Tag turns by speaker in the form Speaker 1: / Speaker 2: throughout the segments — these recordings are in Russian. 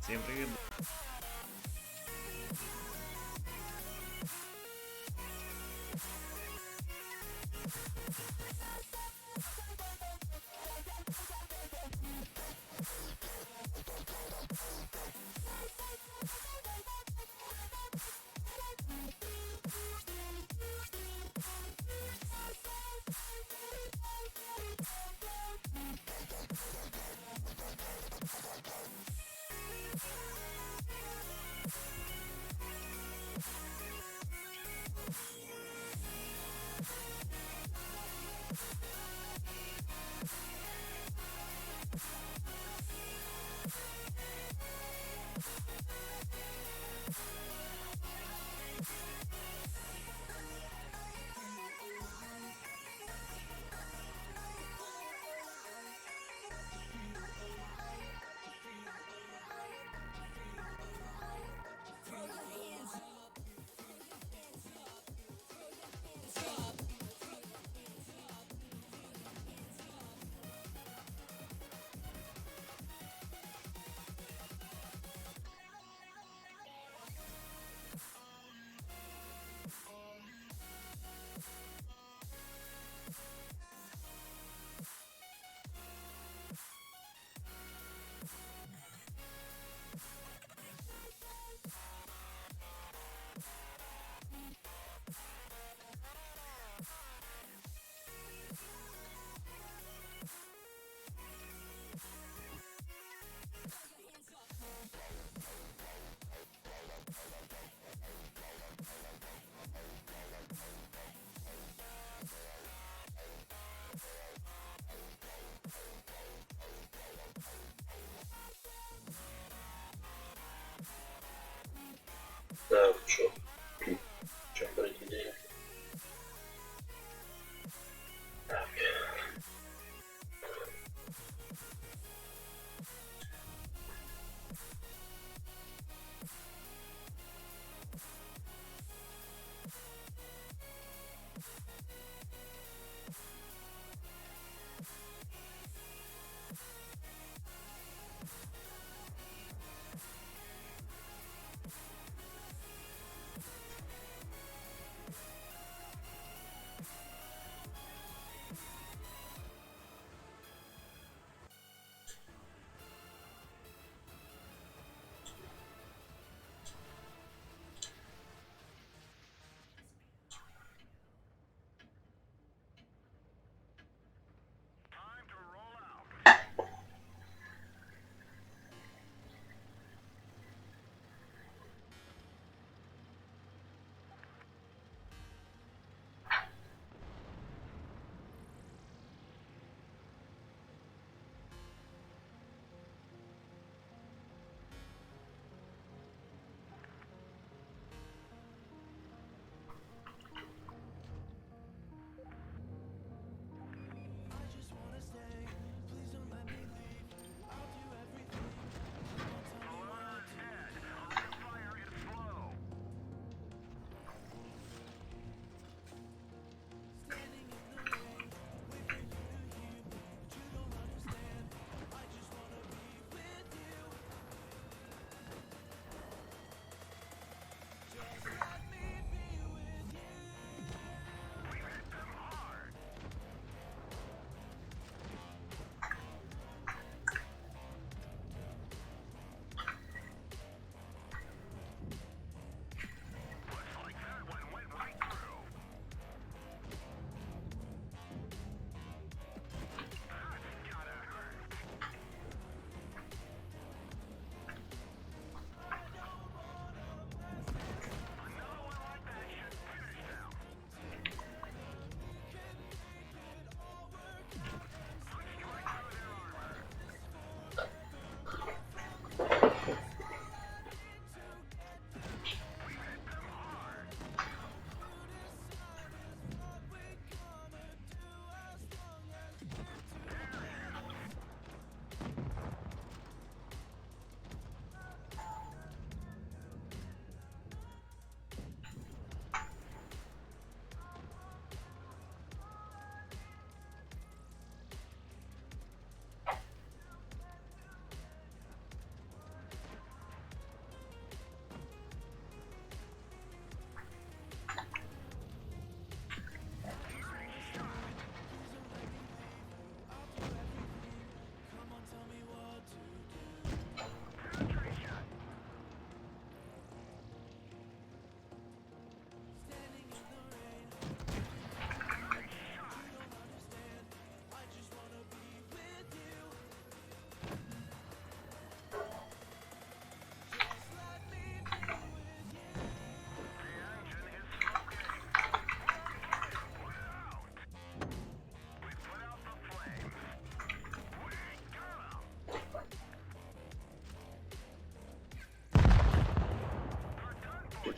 Speaker 1: Всем привет!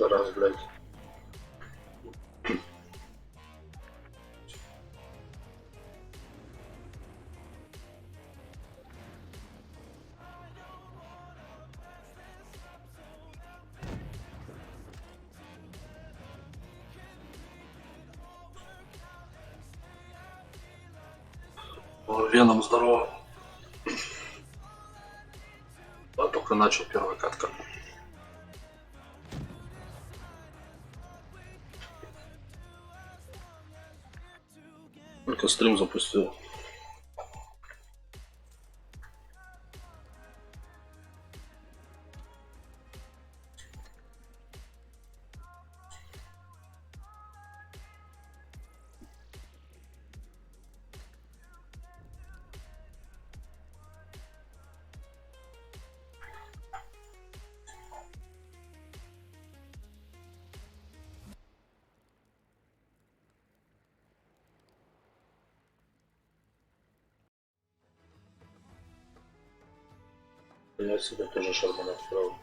Speaker 1: раз, блядь. Веном здорово. А только начал первая катка. Только стрим запустил. Я себе тоже шарман настроил.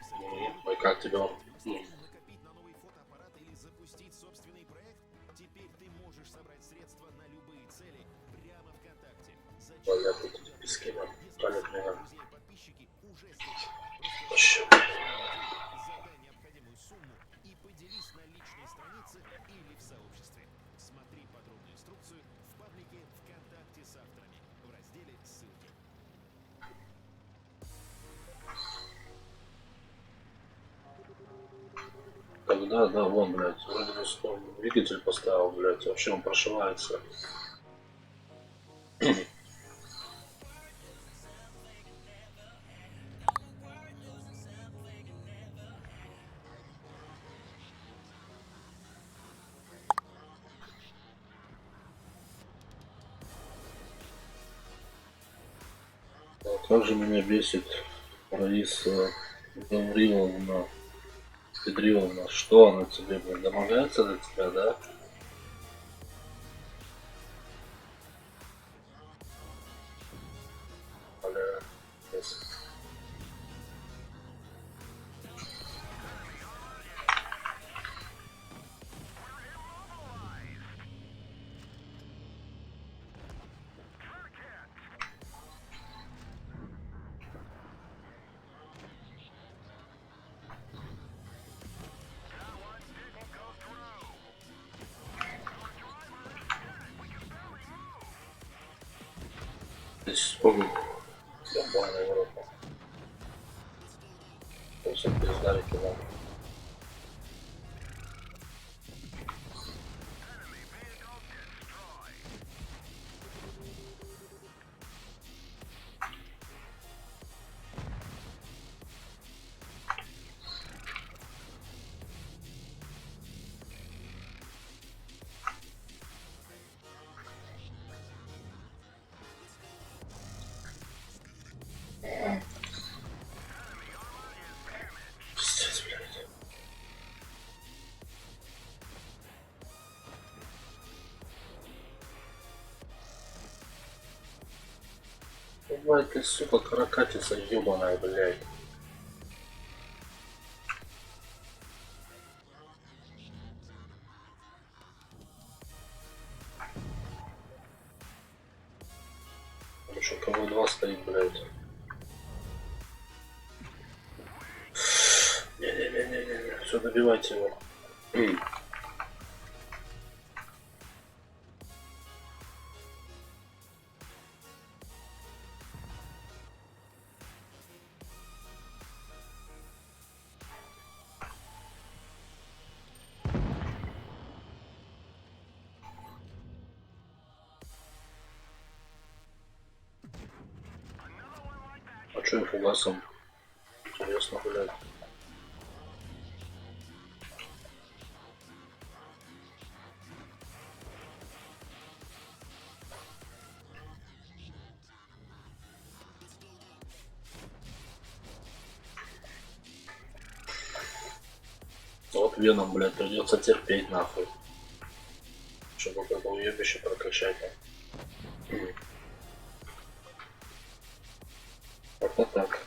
Speaker 1: Ну и как тебе он?
Speaker 2: Накопить на новый фотоаппарат или запустить собственный проект? Теперь ты можешь собрать средства на любые цели прямо ВКонтакте.
Speaker 1: Бля, тут эти пески, да. Палят меня.
Speaker 2: Друзья и подписчики уже слышат.
Speaker 1: Вообще.
Speaker 2: Задай необходимую сумму и поделись на личной странице или в сообществе. Смотри подробную инструкцию в паблике ВКонтакте с авторами в разделе «Ссылки».
Speaker 1: Когда, да, вон, блядь, вроде бы двигатель поставил, блядь, вообще он прошивается. Также меня бесит Раиса Гавриловна, Педриловна. Что она тебе, блядь, домогается до тебя, да? Бля, yes. Здесь, ебаная Европа. Все пиздарики надо. Пиздец, блядь. Ебать ты, сука, каракатица ебаная, блядь. Там еще кого два стоит, блядь. Не-не-не-не-не, все, добивайте его. А что им фугасом? Интересно, блядь. Вот веном, блядь, придется терпеть нахуй. Чтобы это уебище прокачать. Это так.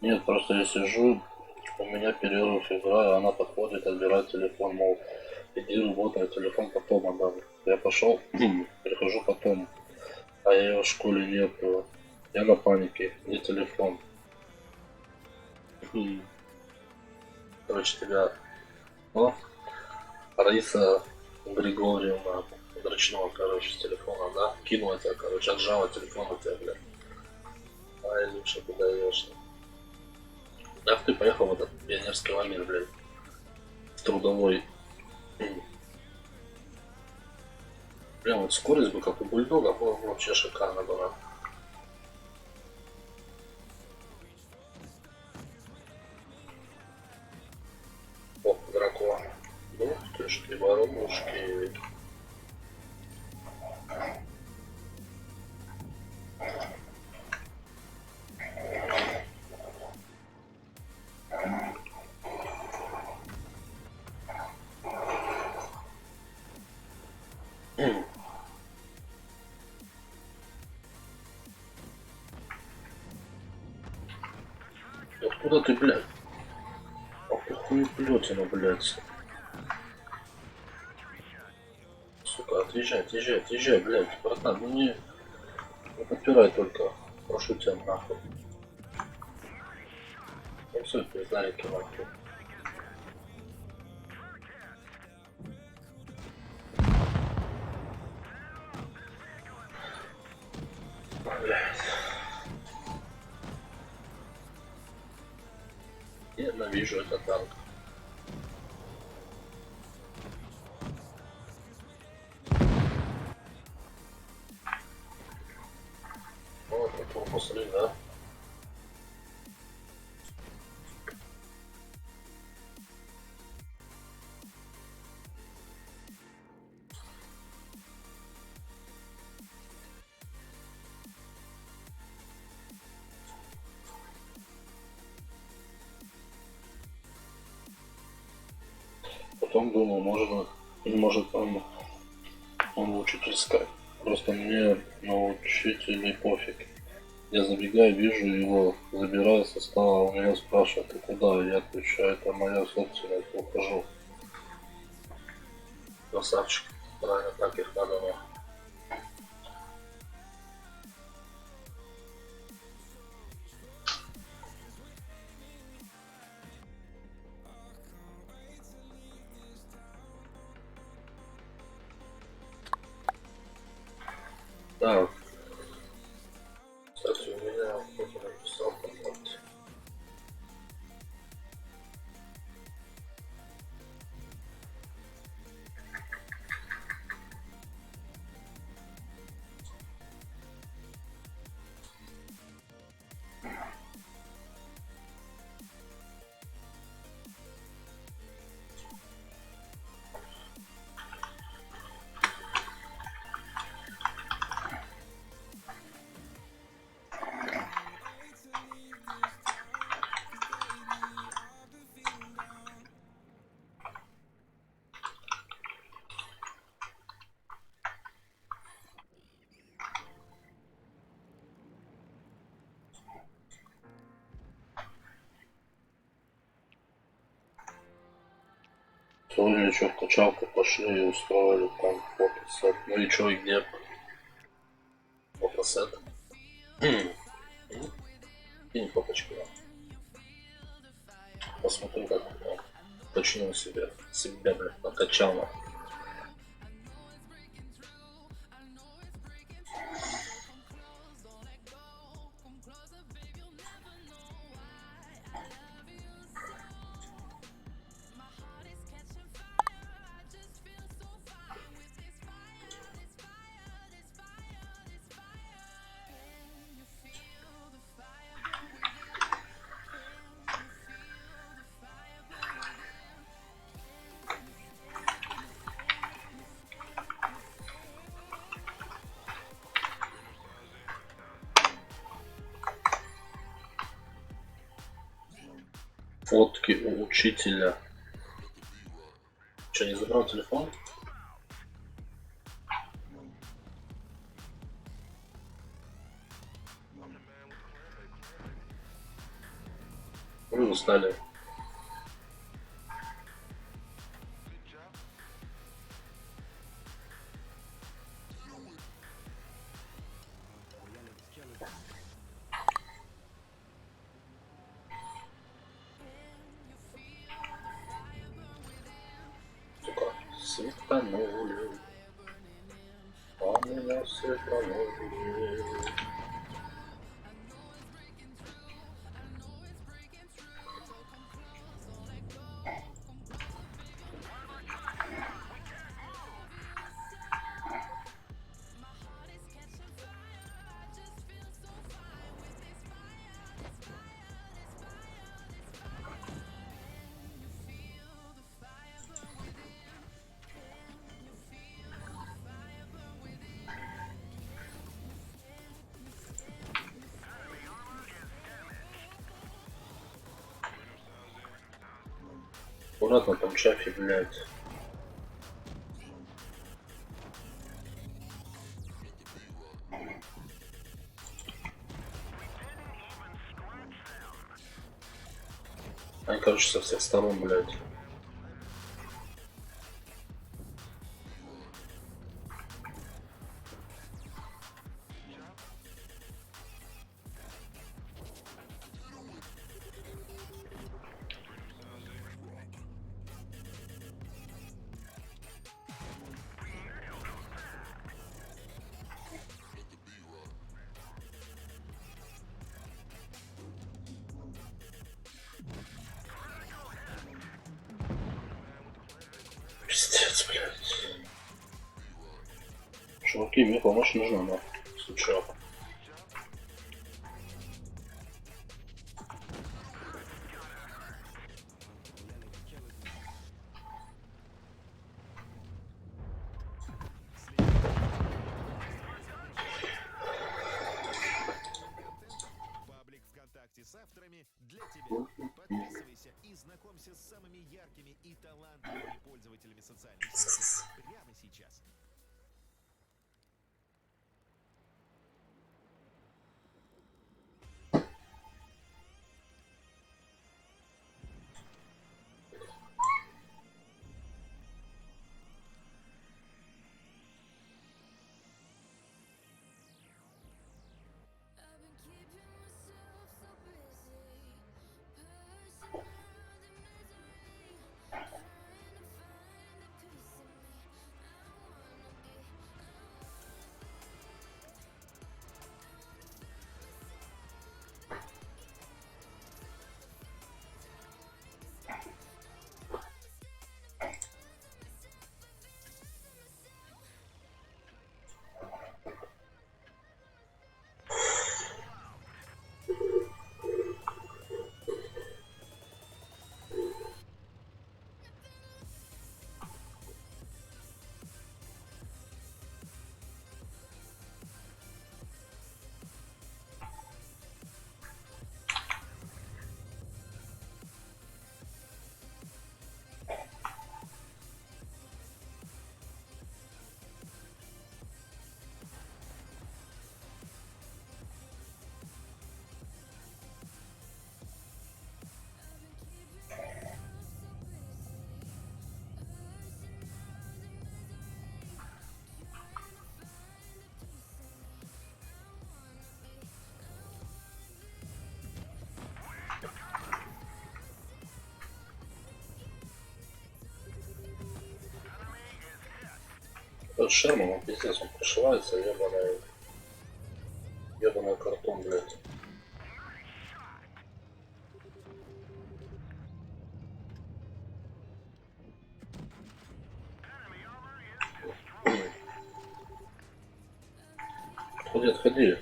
Speaker 1: Нет, просто я сижу, у меня перерыв играю, она подходит, отбирает телефон, мол, иди работай, телефон потом отдам. Я пошел, прихожу потом, а ее в школе нету. Я на панике, где телефон? Короче, тебя, ну, Раиса Григорьевна дрочнула, короче, с телефона, да? Кинула тебя, короче, отжала телефон от тебя, блядь. Ай, лучше куда ешь. Ах ты поехал в этот пионерский лагерь, блядь, в трудовой. Прям вот скорость бы, как у бульдога, было бы вообще шикарно была. О, дракон. Ну, ты ж ты воробушки. Откуда ты, блядь? Ах ты хуеплётина, блядь. Сука, отъезжай, отъезжай, отъезжай, блядь. Братан, ну не подпирай только. Прошу тебя нахуй. Танцуй, пиздарики, нахуй. Блядь. Я ненавижу этот танк. Вот, это после, да? Потом думал, может он учительская. Просто мне на учителей пофиг. Я забегаю, вижу его, забираю со стола, у меня спрашивают, ты куда? Я отвечаю, это моя собственность, ухожу. Красавчик. Правильно, так их надо. Да, кстати, у меня кто-то написал ВКонтакте. Сегодня еще в качалку пошли и устроили там фотосет. Ну и чё, и где фотосет? Кинь фоточку. Посмотрю, как он точнее себя, блядь, накачал. Нахуй. Фотки у учителя. Че, не забрал телефон? стали. Сука, светанули. А меня светанули. Аккуратно там Чафи, блядь. Они, короче, со всех сторон, блядь. Пиздец, блядь. Чуваки, мне помощь нужна, нахуй. Случай.
Speaker 2: Паблик ВКонтакте с авторами для тебя. Подписывайся и знакомься с самыми яркими и талантливыми пользователями социальных сетей прямо сейчас. Тот Шерман, он пиздец, он пришивается, ебаный картон, блядь. Отходи, отходи.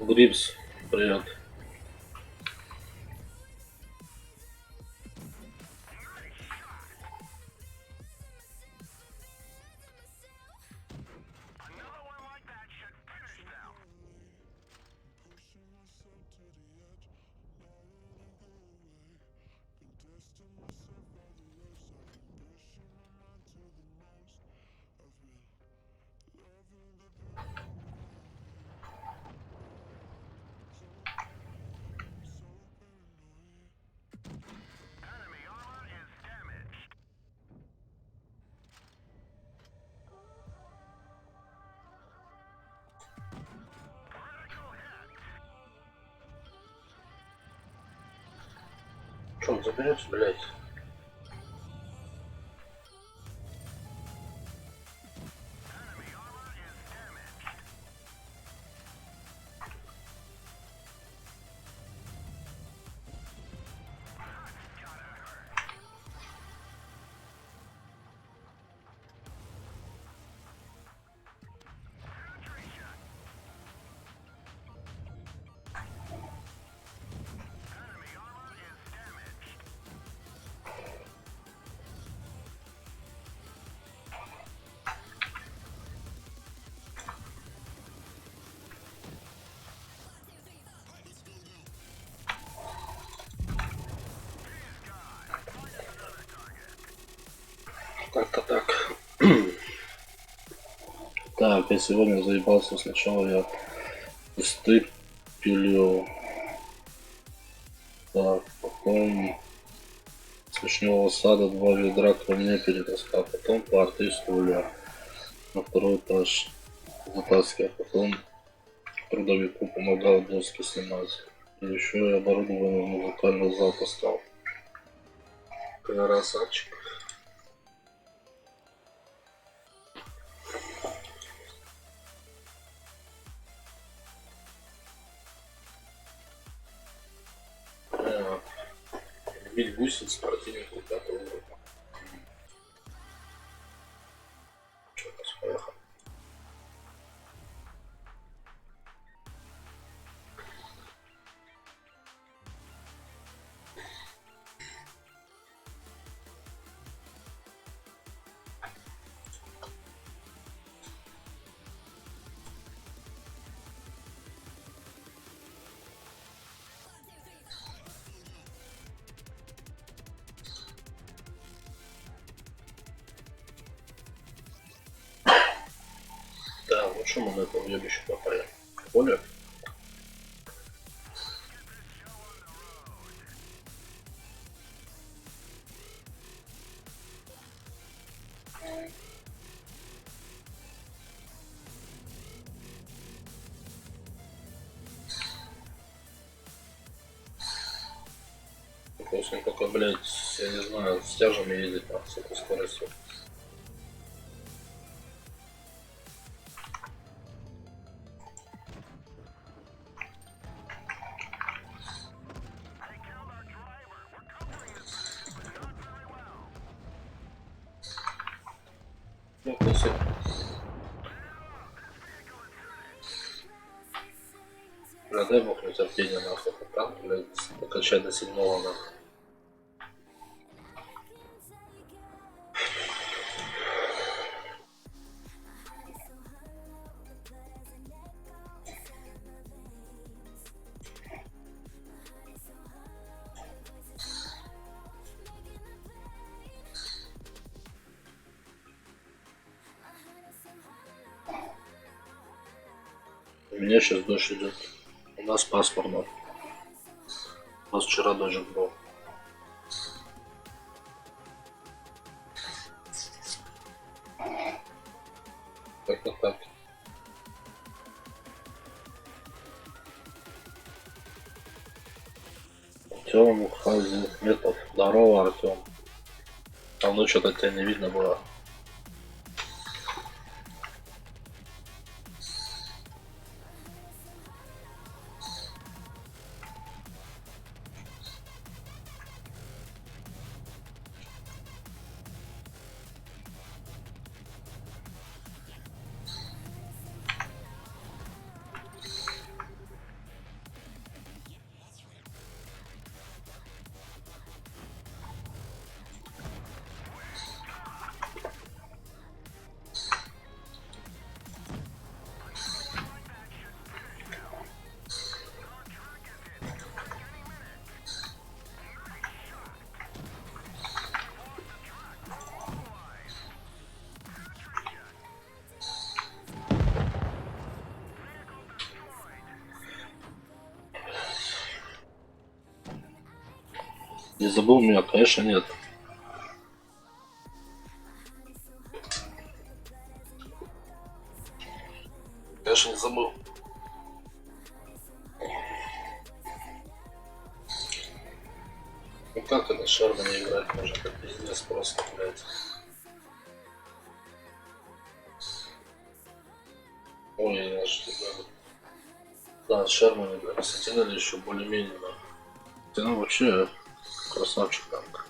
Speaker 1: Грипс, привет. Что он заберется, блядь? Как-то так. Так, я сегодня заебался. Сначала я кусты пилил. Так, потом с вишневого сада 2 ведра камней перетаскал. Потом порты и стулья на второй этаж затаскивал. Потом трудовику помогал доски снимать. И еще и оборудование в музыкальный зал поставил. Красавчик. Бить гусениц противнику 5 уровня. Что у нас поехали? Да, ну что мы на этом ебище попали? Более? Просто только, блядь, я не знаю, с тяжами ездить на с этой скоростью. Ну, если... Бля, дай бог мне терпение, нахуй, пока, блядь, покачать до 7-го, нахуй. У меня сейчас дождь идет. У нас пасмурно. У нас вчера дождь был. Как-то так. Артем Хазиметов. Здорово, Артем. Давно что-то тебя не видно было. Не забыл меня, конечно, нет. Конечно, не забыл. Ну как это Шерна не играть можно, как пиздец просто, блядь. Ой, я же тебя... Да, Шерман, блядь, Сентинели еще более-менее, да. Сентинель вообще красавчик танк.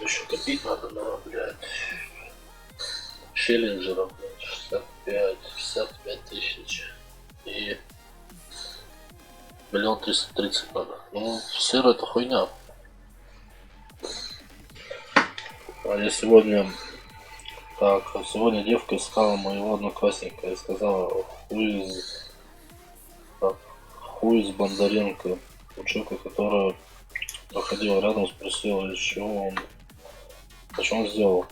Speaker 1: Еще копить надо, да, блядь. Челленджеров, блядь, 65 тысяч. И 1 330 000 надо. Ну, серая это хуйня. А я сегодня... Так, сегодня девка искала моего одноклассника и сказала, хуй из Бондаренко. Училка, которая проходила рядом, спросила, что он сделал.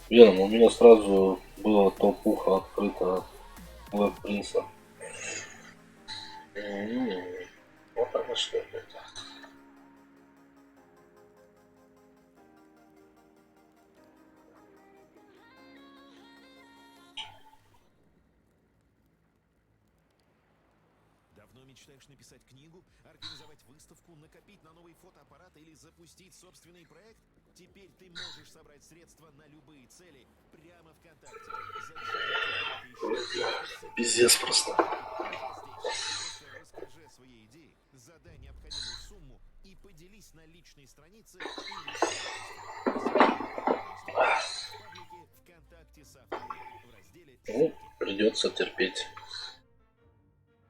Speaker 1: Веном, у меня сразу было толпуха открыто Блэк Принца. Вот оно что это.
Speaker 2: Давно мечтаешь написать книгу, организовать выставку, накопить на новый фотоаппарат или запустить собственный проект? Теперь ты можешь собрать средства на любые цели прямо ВКонтакте.
Speaker 1: Пиздец просто.
Speaker 2: Просто расскажи о своей идее, задай необходимую сумму и поделись на личной странице или в паблике ВКонтакте с авторами в разделе
Speaker 1: Ну, придется терпеть.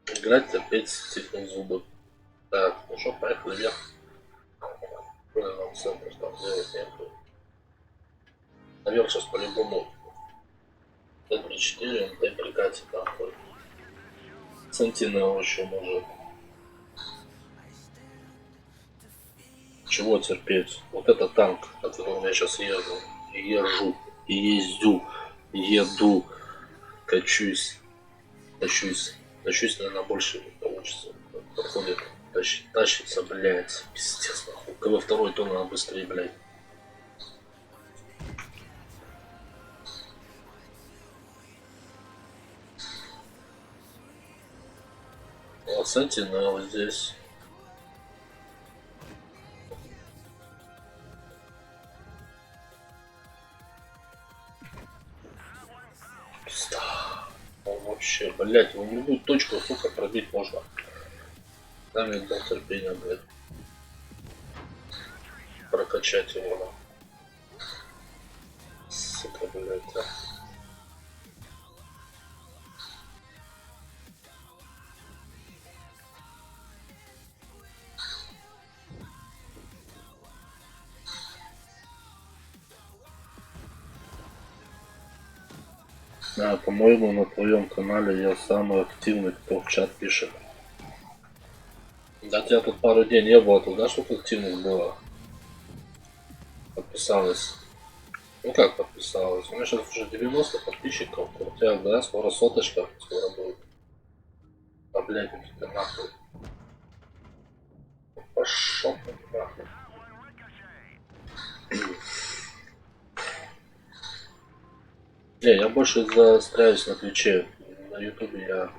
Speaker 1: Играть, терпеть, стиснуть зубы. Так, ну что, поехали вверх. Нам центр там делать нету. Наверх сейчас по-любому Т-34, МТ прикатит нахуй. Сентинел еще может. Чего терпеть? Вот это танк, от которого я сейчас ездю, еду, качусь, тащусь, наверное, больше не получится. Подходит, тащится, блядь, пиздец, нахуй. КВ-2 то надо быстрее, блядь. Вот Сентинел здесь. Пизда. Он вообще, блядь, в любую точку, сука, пробить можно. Дай мне дал терпения, блядь. Прокачать его. Сука, блядь, а. Да, по-моему, на твоем канале я самый активный, кто в чат пишет. Да, тебя тут пару дней не было, ты знаешь, что тут активность была? Подписалась. Ну как подписалась? У меня сейчас уже 90 подписчиков. У тебя, да, скоро соточка скоро будет. А, блядь, у тебя нахуй. Пошел нахуй. Не, я больше застряюсь на Твиче. На Ютубе я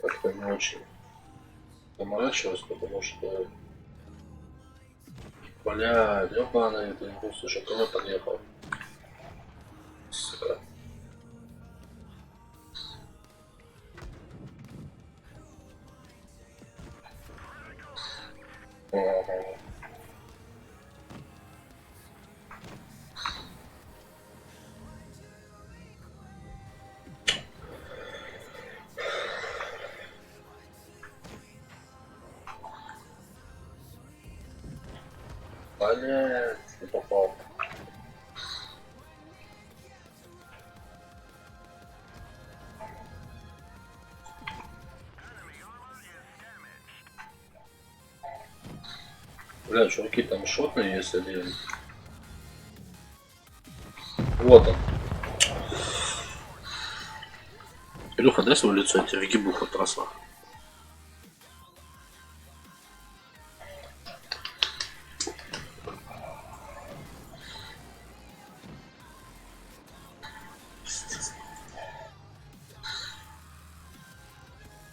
Speaker 1: как-то не очень заморачиваюсь, потому что... Бля, ёбаный, ты не слушай, ко мне подъехал. Сука. Ага. Блять, не попал. Бля, чуваки, там шотные есть один. Вот он. Илюха, дай свое лицо, я тебе в гибу хоть раз.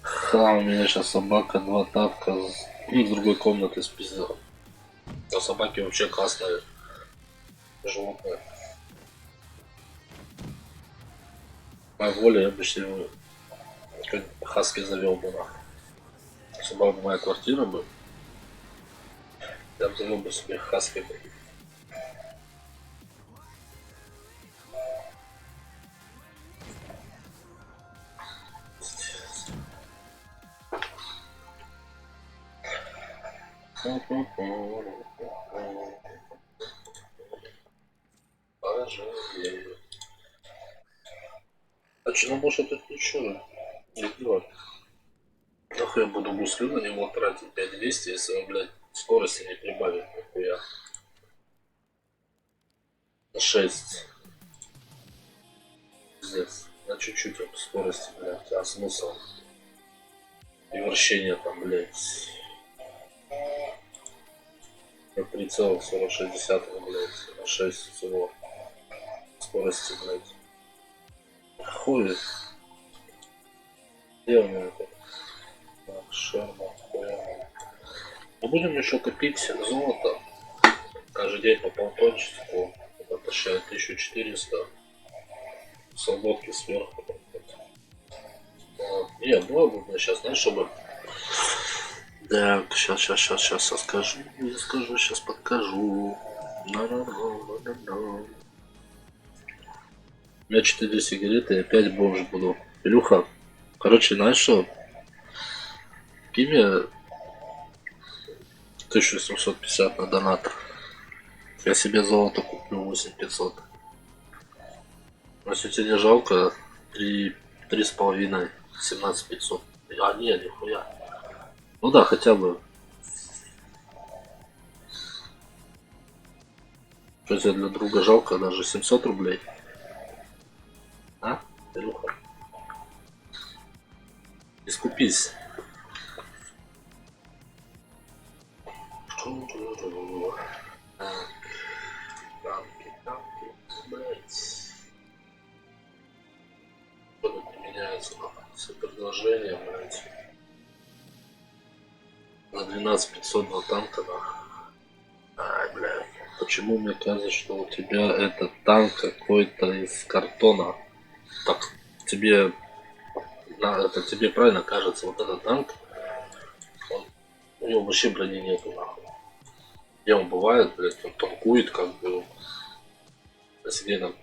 Speaker 1: Ха, у меня сейчас собака, два тапка из другой комнаты спиздила. А собаки вообще классные животные. Моя воля, я бы себе хаски завел бы нахуй. Собака бы моя квартира бы. Я бы завел бы себе хаски бы. Пожалею. А че, ну может это ничего не делать? Нахуй я буду гуслю на него тратить 5200, если он, блядь, скорости не прибавит нихуя. На 6. Пиздец. На чуть-чуть вот скорости, блядь. А смысл? И вращение там, блядь. На 3,46, блядь. На 6 всего. Скорости, блядь. Хуй. Где у меня это? Так, шерма, хуя. Мы будем еще копить золото. Каждый день по полтончику. Это посчитает 1400. Свободки сверху. Не, было бы сейчас, знаешь, чтобы... Так, сейчас скажу, я скажу, сейчас покажу. У меня 4 сигареты и опять бомж буду. Илюха, короче, знаешь что? Кинь мне 1750 на донат. Я себе золото куплю 8500. Если тебе не жалко, 3,5, 17500. А, не, нихуя. Ну да, хотя бы. Что тебе для друга жалко, даже 700 рублей? А, Илюха? Искупись. Танки, блять. Что-то применяется на все предложения, блять. На 12500 танка, нахуй. Ай, блядь. Почему мне кажется, что у тебя этот танк какой-то из картона? Так, тебе, это тебе правильно кажется, вот этот танк, у него вообще брони нету, нахуй. Где он бывает, блядь, он танкует, как бы, если где-то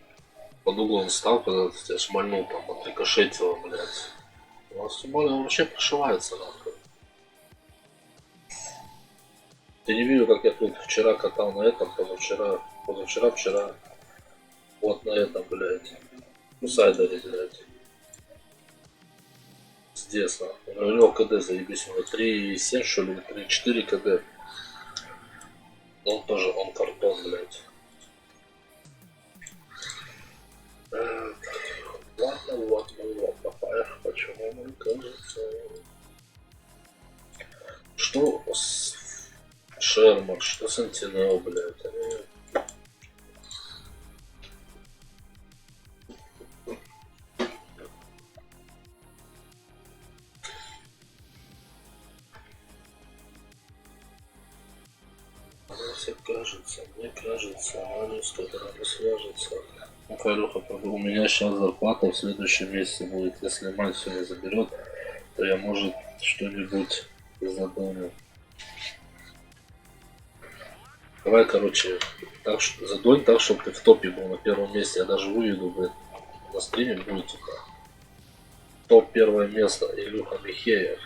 Speaker 1: под углом стал, когда ты тебя шмальнул, там, отрикошетило, блядь. У нас он вообще прошивается, нахуй. Ты не видел, как я тут вчера катал на этом, позавчера, вот на этом, блядь, Сусайдере, блядь. Пиздец, нахуй. У него КД заебись, у него 3,7 что ли, 3,4 КД. Но он тоже, он картон, блядь. Ладно, поехали, почему мне кажется... Что с Шерман, что Сентинел, блядь, они... Мне кажется, они с которыми свяжутся. Ну, Калюха, у меня сейчас зарплата в следующем месяце будет. Если мать все не заберет, то я, может, что-нибудь задумаю. Давай, короче, так что задонь так, чтобы ты в топе был на первом месте. Я даже выведу, блин, на стриме будет типа топ первое место Илюха Михеев.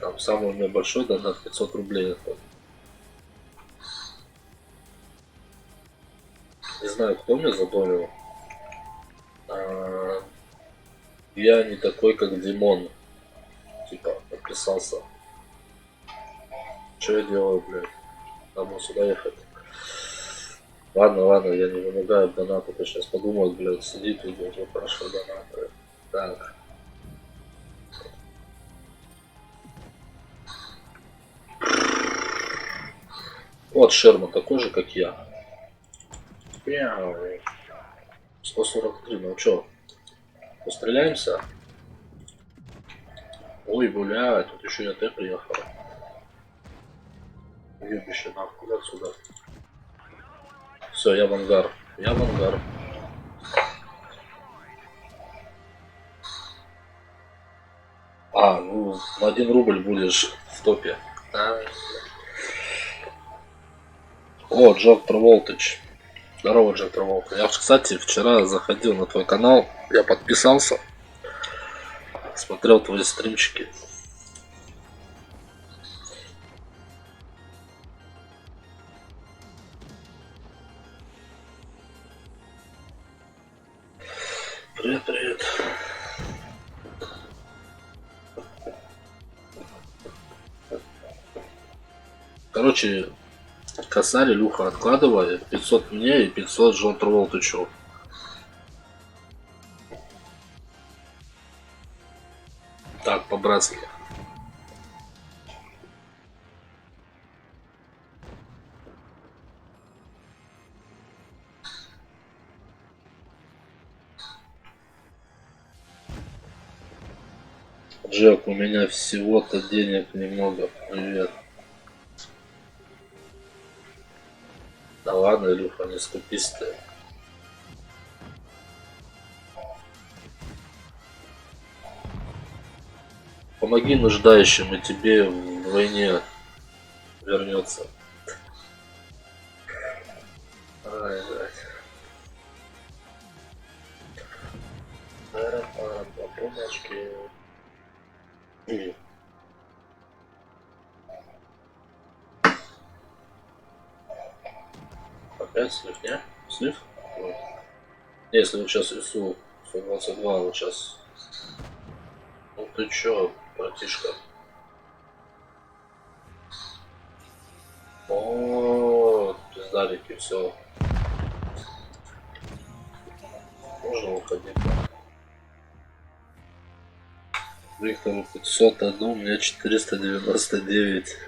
Speaker 1: Там самый у меня большой донат 500 рублей. Это. Не знаю, кто мне задонил. Я не такой, как Димон. Типа, подписался. Что я делаю, блядь? Надо было сюда ехать. Ладно, ладно, я не вымогаю донаты. Ты сейчас подумал, блядь, сидит и будет выпрашивать донаты. Так. Вот Шерман такой же, как я. Мяу. 143, ну чё? Постреляемся? Ой, блядь, тут еще и АТ приехал. Ебище нахуй отсюда. Все, я в ангар. Я в ангар. А, ну, на 1 рубль будешь в топе. А. О, Джок Траволтыч. Здорово, Джек Траволта. Я, кстати, вчера заходил на твой канал. Я подписался. Смотрел твои стримчики. Привет, привет. Короче, косарь, Илюха, откладывай. 500 мне и 500 Джон Траволтычу. Так, по-братски. Джек, у меня всего-то денег немного. Привет. Да ладно, Илюха, не скупись ты. Помоги нуждающим, и тебе в войне вернется. Ай, блядь. Помощки. Опять слив, не? Слив? Вот. Если вот сейчас ИСУ 122, вот сейчас. Ну ты чё, братишка? О, пиздарики, все. Можно уходить. Виктору 501, у меня 499.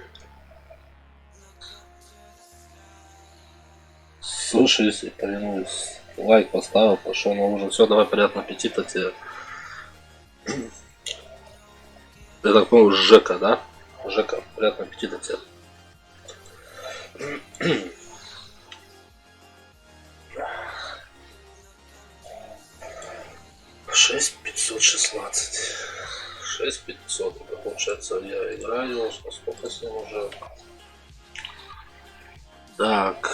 Speaker 1: Слушай, если повинуюсь. Лайк поставил, пошел на ужин. Все, давай, приятного аппетита тебе. Я так понял, Жека, да? Жека, приятного аппетита тебе. 6516. 6500. Это получается, я играю. Сколько с ним уже? Так.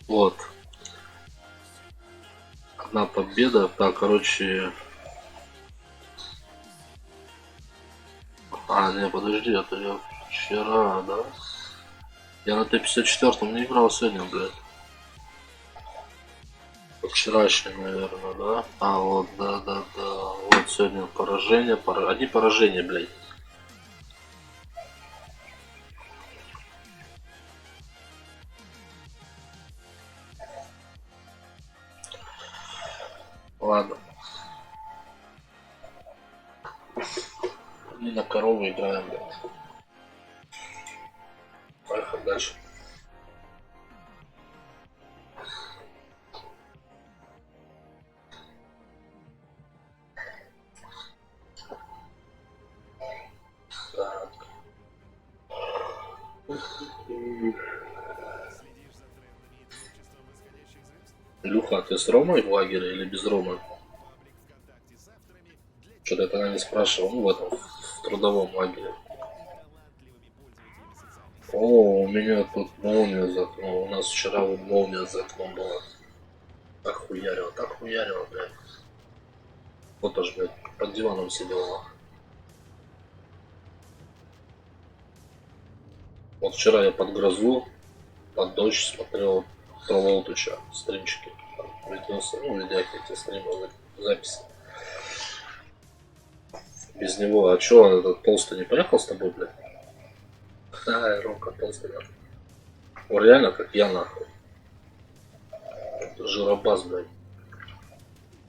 Speaker 1: Вот. Одна победа. Так, короче. А, не, подожди, это я вчера, да? Я на Т-54 не играл сегодня, блядь. Вчерашний, наверное, да? А, вот, да. Вот сегодня поражение. Одни поражения, блядь. Ладно. И на корову играем, блядь. Поехали дальше. Так. Илюха, ты с Ромой в лагере или без Ромы? Что-то я тогда не спрашивал. Ну, в этом, в трудовом лагере. О, у меня тут молния за окном. У нас вчера вот молния за окном была. Так хуярило, блядь. Вот аж, блядь, под диваном сидела. Вот вчера я под грозу, под дождь смотрел про Волтуча, стримчики. Видосы, ну, видяхи эти стримы, записи. Без него, а чё, этот толстый не поехал с тобой, блядь? Да, Ромка толстый, нахуй. Он реально как я, нахуй. Жиробас, блядь.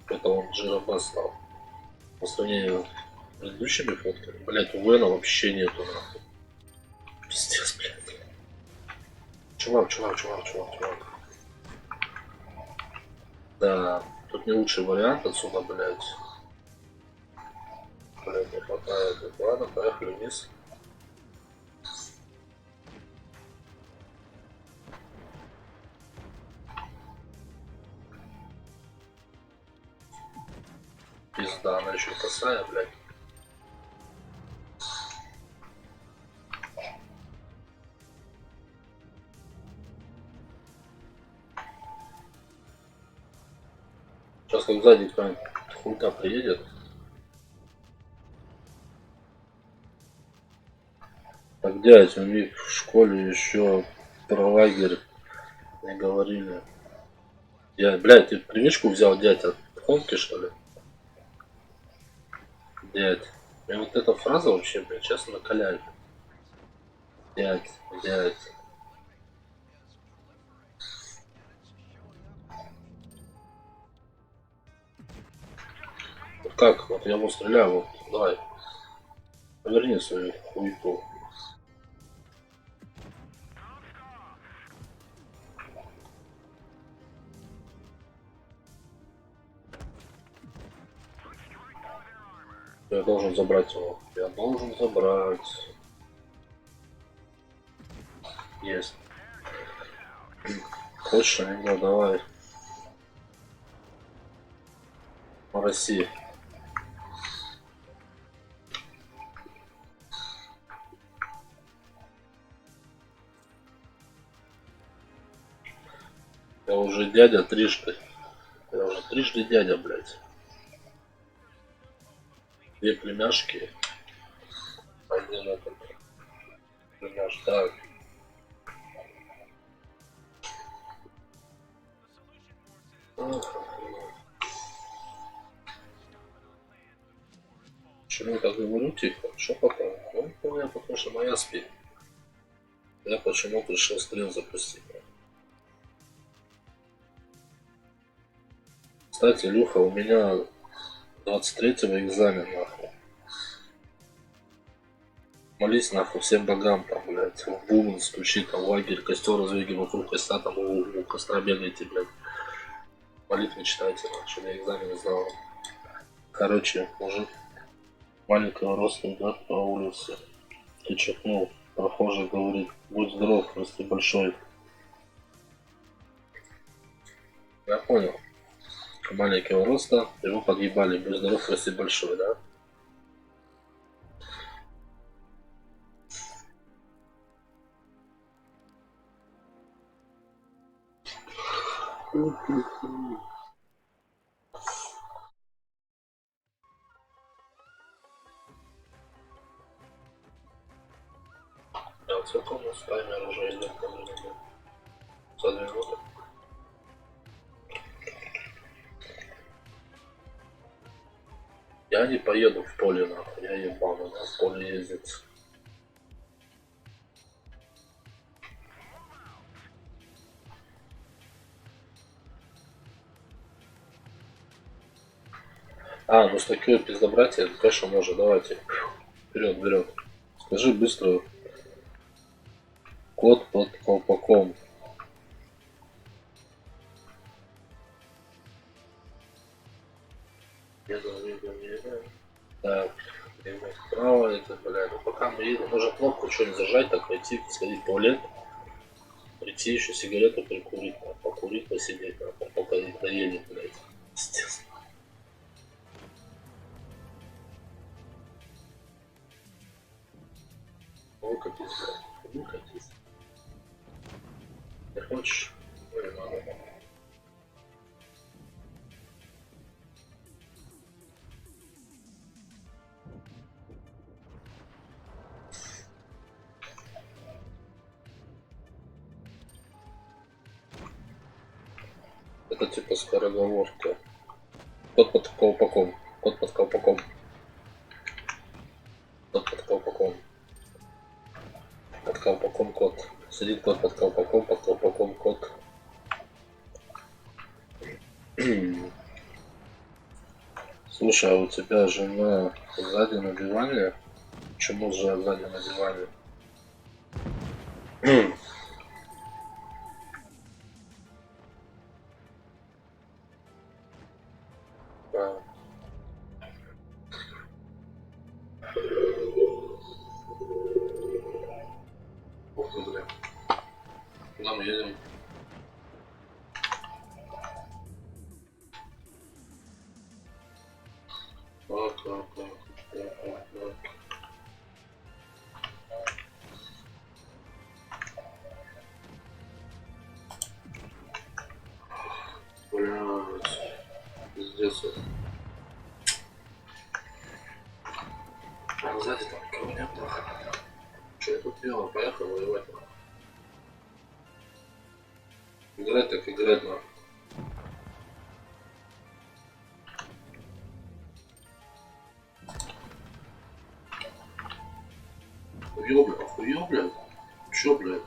Speaker 1: Это он жиробас стал. По сравнению с предыдущими фотками. Блядь, у Вена вообще нету, нахуй. Пиздец, блядь. Чувак. Да, тут не лучший вариант отсюда, блядь. Блядь, не хватает. Ладно, поехали вниз. Пизда, она еще косая, блядь. Сейчас как сзади кто-нибудь хуйта приедет. Так, дядь, у них в школе еще про лагерь не говорили. Я, блядь, ты привычку взял, дядь, от Хомки, что ли? Дядь. Мне вот эта фраза вообще, блядь, честно накаляет. Дядь, дядь. Вот как? Вот я ему стреляю, вот, давай. Поверни свою хуйку. Я должен забрать его. Я должен забрать. Есть. Хочешь анекдот? Давай. По России. Я уже дядя трижды. Я уже трижды дядя, блядь. Две племяшки. Один этот. Племяш, да. Почему я так говорю тихо? Что потом? Ну, понял, потому что моя спит. Я почему-то решил стрим запустить. Кстати, Люха, у меня 23-го экзамен, нахуй. Молись, нахуй, всем богам там, блядь, в бубен стучи, там, лагерь, костер развеги вокруг костра, там, у костра бегайте, блядь. Молитвы читайте, нахуй, чтобы я экзамен сдал. Короче, мужик маленького роста идет по улице. Ты чихнул. Прохожий говорит, будь здоров, расти большой. Я понял. Маленького роста, его подъебали, будь здоров, расти большой, да? Да, сколько у нас таймер уже идет по времени? За 2 минуты. Я не поеду в поле, нахуй, я ебану, да, в поле ездить. А, ну с такой пиздобратья, конечно, может, давайте. Вперед. Скажи быстро код под колпаком. Еду. Так, справа это, блядь, ну пока мы едем, нужно кнопку что-нибудь зажать, так пойти, сходить в туалет, прийти еще сигарету прикурить, покурить, посидеть, пока не доедет, блядь. Естественно. Выкатись, блядь, выкатись. Не хочешь? Ну не надо. Это типа скороговорка. Кот под колпаком. Кот под колпаком. Кот под колпаком. колпаком кот. Сидит кот под колпаком кот. Слушай, а у тебя жена сзади на диване? Почему же сзади на диване? А, ух ты, бля. Куда мы едем? Так. Блядь. Пиздец. А сзади там никого нет. Что я тут делал? Поехал воевать. Играть так играть нахуй. Охуел, блядь. Чё, блядь?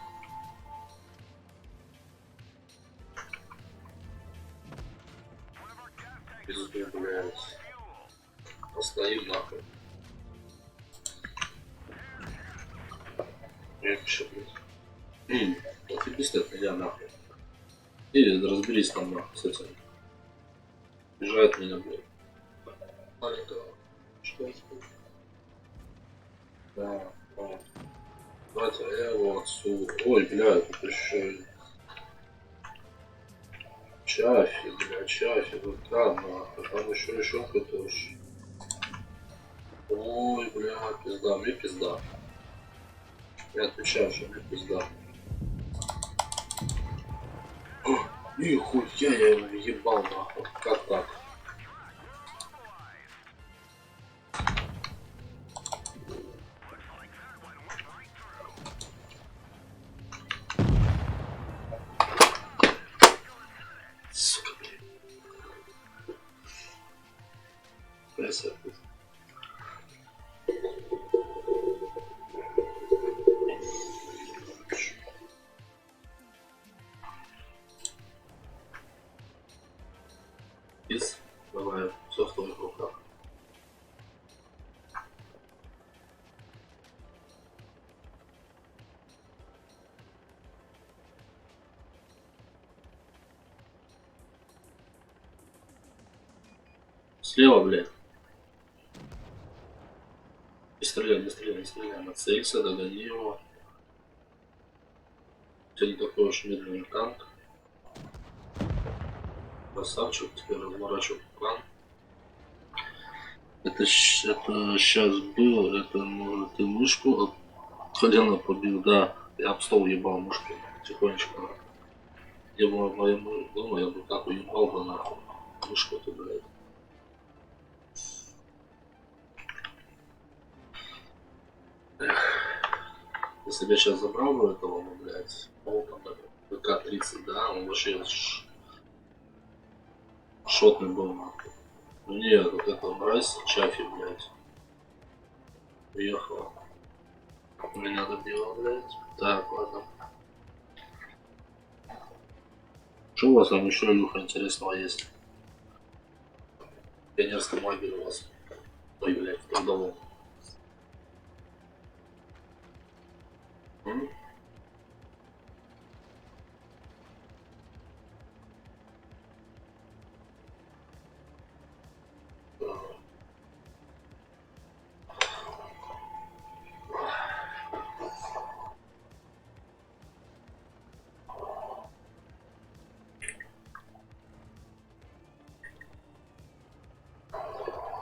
Speaker 1: Пизду, блядь. Постоим нахуй. Я вообще, блядь. Отъебись ты от меня нахуй. И разберись там нахуй с этим. Бежает меня, блядь. Маленького. Что это? Да. Батя, я его отсюда. Ой, бля, тут еще Чафи, бля, Чафи, вот там, нахуй, там еще кто-то уж. Ой, бля, пизда, мне пизда. Я отвечаю, что мне пизда. Нихуя я его ебал нахуй, как так? Сука, блядь. Красавец. Давай, все в твоих руках. Слева, блядь. Не стреляй. На CX догони его. У тебя не такой уж медленный танк. Красавчик, теперь разворачивай план. Это сейчас было, это может ты мышку отходя побил, да. Я об стол ебал мышку тихонечко. Я бы в моем дома, я бы так уебал бы нахуй. Мышку-то, блядь. Если бы я сейчас забрал бы этого, ну, блядь, там, ВК-30, да, он вообще шотный был, нахуй. Ну нет, вот эта мразь, Чафи, блядь, уехала. Меня добила, блядь. Так, ладно. Что у вас там еще, Илюха, интересного есть? Пионерский лагерь у вас. Ой, блядь, в трудовом.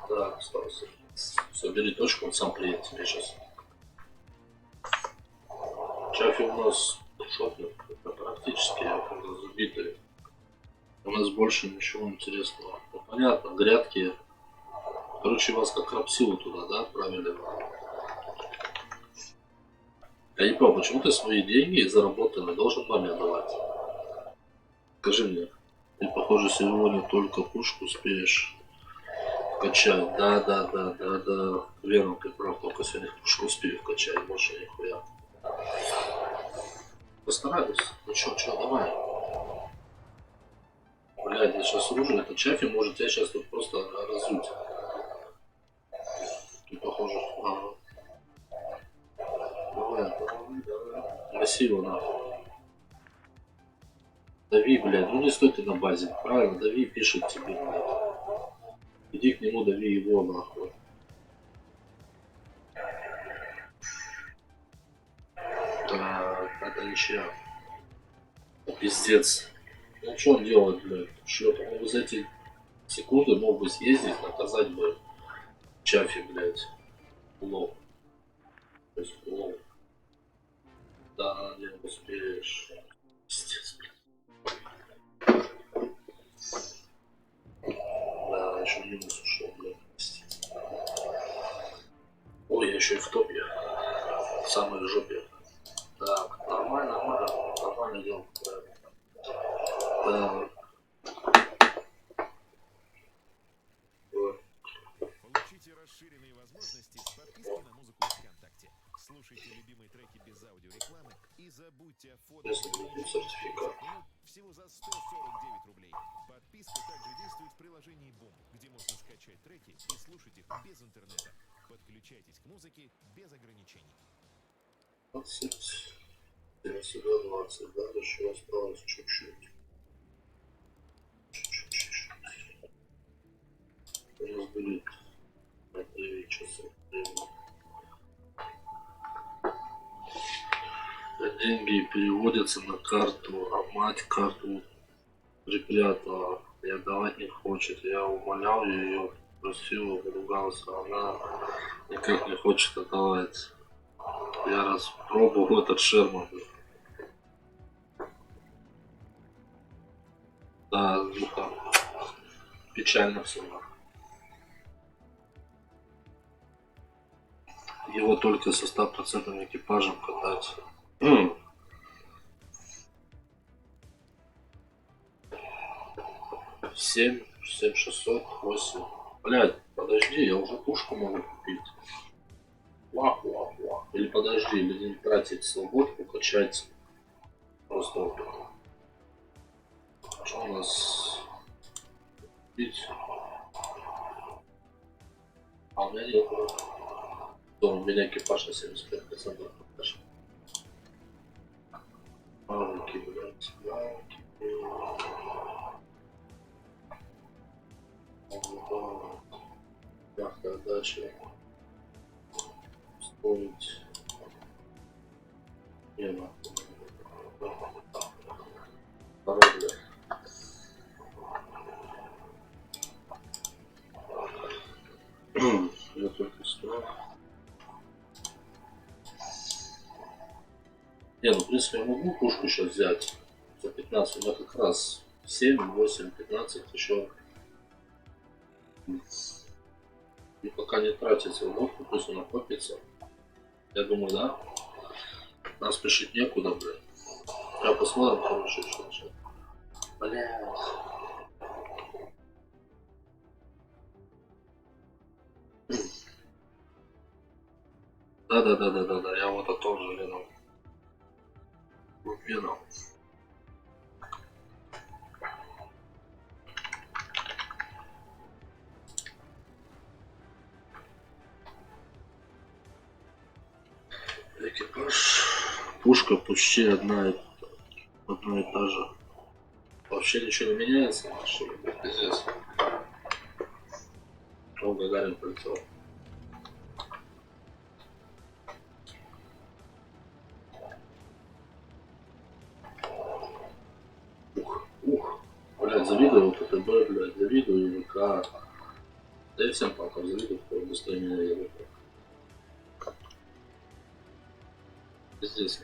Speaker 1: Так, осталось. Все, бери точку, он сам приедет тебе сейчас. Чафи у нас шотный, это практически забитые. У нас больше ничего интересного. Ну, понятно, грядки. Короче, вас как рабсилу туда, да, отправили? Я не понял, почему ты свои деньги заработанные должен маме отдавать? Скажи мне, ты, похоже, сегодня только пушку успеешь качать. Да. Верно, ты прав, только сегодня пушку успею качать, больше нихуя. Постараюсь. Ну чё, давай. Блядь, я сейчас оружие, это Чафи может тебя сейчас тут просто разуть. Тут похоже. Ага. Давай. Красиво, нахуй. Дави, блядь, ну не стой ты на базе. Правильно, дави, пишет тебе, блядь. Иди к нему, дави его, нахуй. Так, это ничья. Пиздец. Ну что он делает, блядь? Шлёп, он за эти секунды мог бы съездить, наказать бы Чафи, блядь. Лов. То есть лов. Да, не успеешь. Пиздец, блядь. Да, еще минус ушел, блядь. Пиздец. Ой, я еще и в топе. В самой жопе. Так, нормально дело. Да.
Speaker 2: Получите расширенные возможности с подпиской на музыку ВКонтакте. Слушайте любимые треки без аудиорекламы и забудьте о фото.
Speaker 1: Если будет сертификат.
Speaker 2: Всего за 149 рублей. Подписка также действует в приложении Boom, где можно скачать треки и слушать их без интернета. Подключайтесь к музыке без ограничений.
Speaker 1: 20. Я сюда 20, да, еще осталось чуть-чуть. Чуть-чуть. У нас будет на 9 часов времени. Деньги переводятся на карту, а мать карту припрятала. И отдавать не хочет. Я умолял ее, просил, ругался, она никак не хочет отдавать. Я распробовал этот Шерман. Да, ну там печально все. Его только со 100% экипажем катать. 7, 7600, 8. Блядь, подожди, я уже пушку могу купить. Вах. Или подожди, или не тратить свободку, качать просто опыт. Что у нас? Купить? А у меня нет. То у меня экипаж на 75% покажет. Маврики, блядь, маврики. Мягкая дача. Строить. Не, нахуй. Пароль. Я только строю. Не, ну в принципе я могу пушку сейчас взять за 15, у меня как раз 7, 8, 15 еще. И пока не тратить свободку, пусть она копится. Я думаю, да. Нам спешить некуда, блядь. Я посмотрим, короче, что начать. Блядь. Да, я вот о том же, Леном. Леном. Экипаж. Пушка почти одна и та же. Вообще ничего не меняется, что ли, пиздец. О, Гагарин полетел. Ух. Блядь, завидую ТТБ, блядь, завидую ВК. Да и всем палкам завидую, кто быстрее меня едет. Пиздец.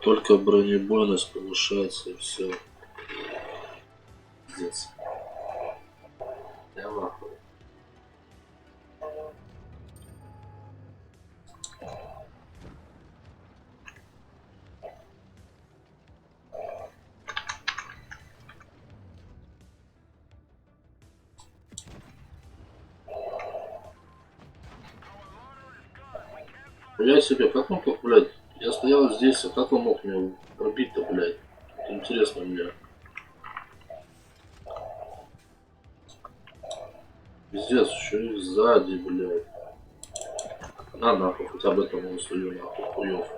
Speaker 1: Только бронебойность повышается и все. Пиздец. Я в ахуе. Я себе, как он, блядь, я стоял здесь, а как он мог мне убить-то, блядь? Интересно мне. Пиздец, еще и сзади, блядь. На нахуй, хотя бы этому усую нахуй, хуёв.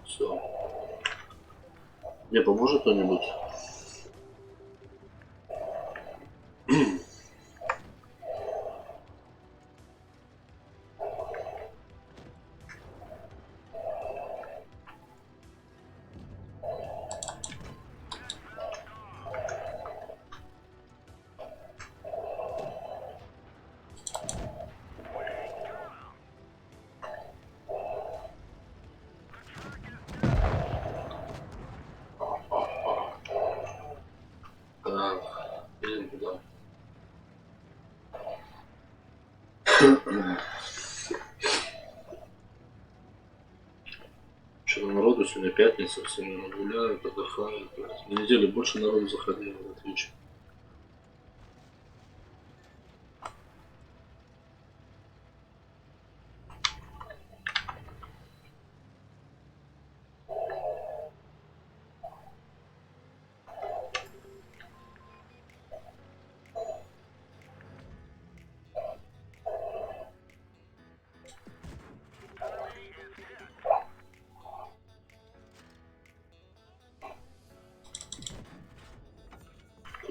Speaker 1: Все. Мне поможет кто-нибудь? Так, едем туда. Что-то народу сегодня пятница, все, наверное, гуляют, отдыхают. На неделе больше народу заходило на Twitch.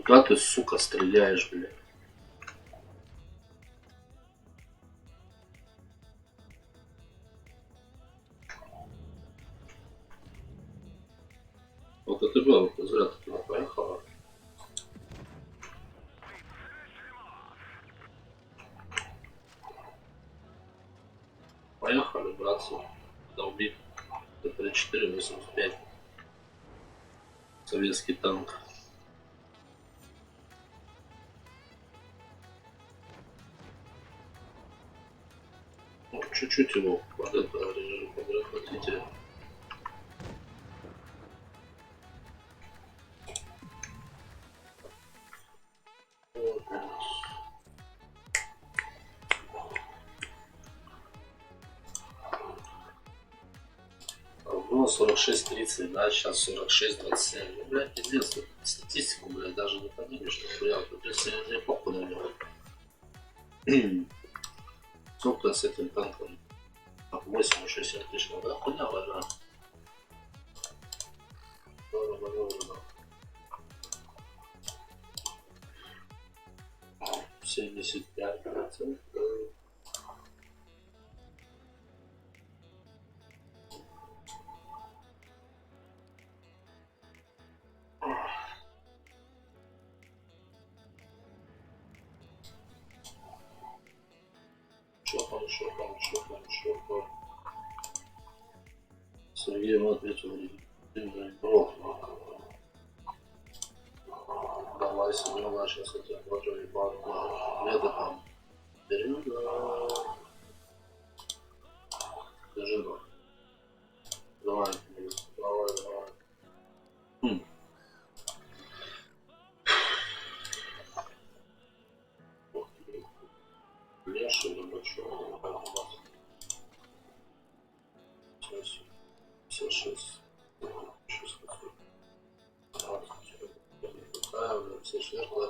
Speaker 1: Куда ты, сука, стреляешь, блядь? Вот это было, зря ты туда поехала. Поехали, братцы. Долби. Т-34-85. Советский танк. Ну, чуть-чуть его под это подрахватите. Было 46-30, да, сейчас 46-27. Ну, блядь, пиздец, статистику, блядь, даже не поднимешь, нихуя. Тут если не похуй на него. Сколько с этим танком? 8-6 тысяч, ну, да, хуйня, война. 75%. Шопом. Сергей ему ответил, давай себе сейчас хотя бы ебану. Где-то там. Берем, держи, ну. Давай, давай. Леша или большой? 56. 16. Все светлые.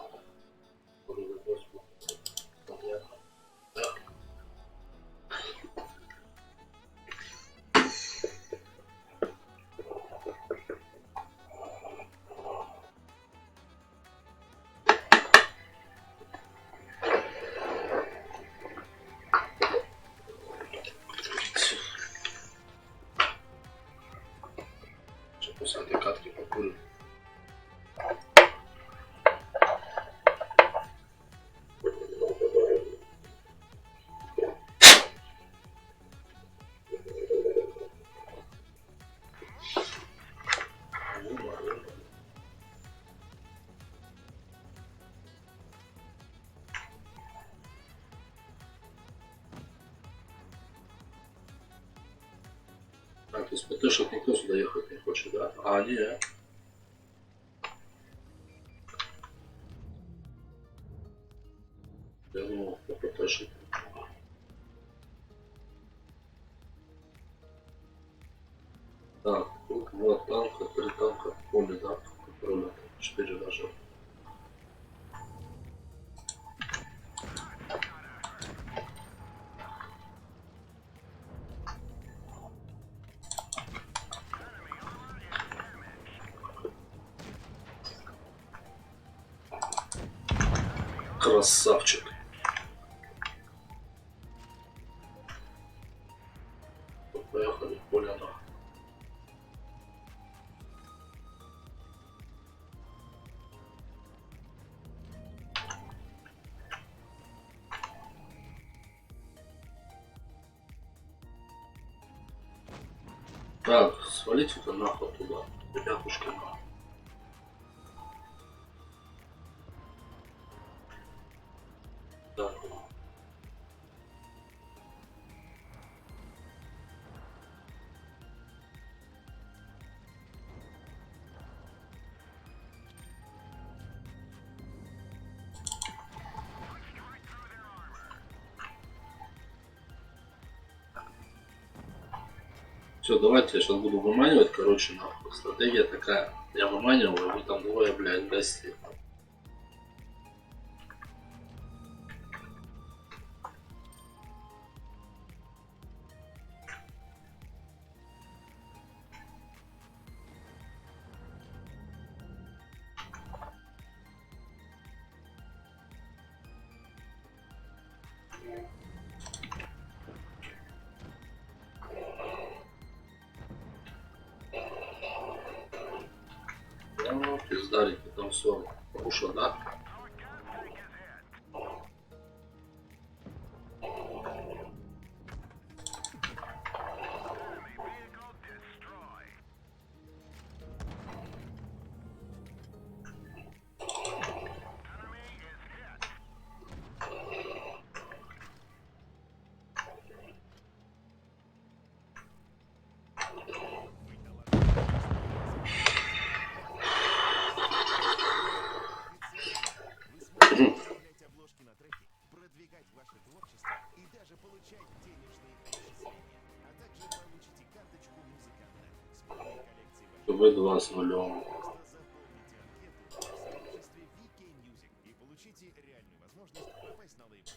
Speaker 1: После этой катки покурим. Так, из ПТшек никто сюда ехать не хочет, да? А, не. Я думал, по ПТшек. Так, тут Красавчик. Поехали, Поляна. Так, свалите-ка нахуй туда, ребятушки. Так. Все, давайте я сейчас буду выманивать, короче, нахуй. Стратегия такая. Я выманиваю, вы там двое, блядь, гостей. Ну, пиздарики, там все ушло, да?
Speaker 2: Оформлять обложки на треки, продвигать ваше творчество и даже получать денежные отчисления. А также получите карточку музыканта с полной коллекцией ваших
Speaker 1: ТВ2 с нулем.
Speaker 2: Просто заполните анкету в сообществе VK Music и получите реальную возможность попасть на лейбл.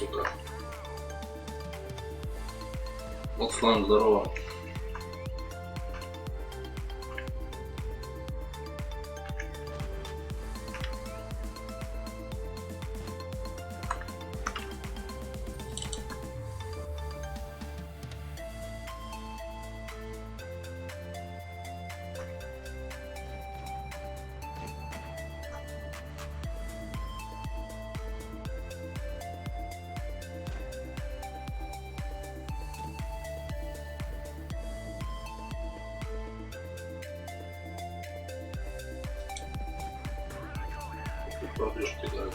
Speaker 1: сука. Вот слайм, здорово. Продюшки играют.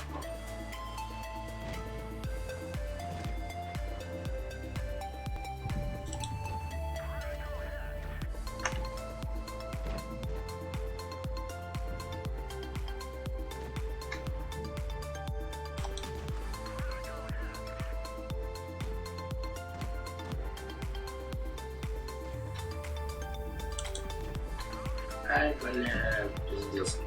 Speaker 1: Ай, бля, пиздец.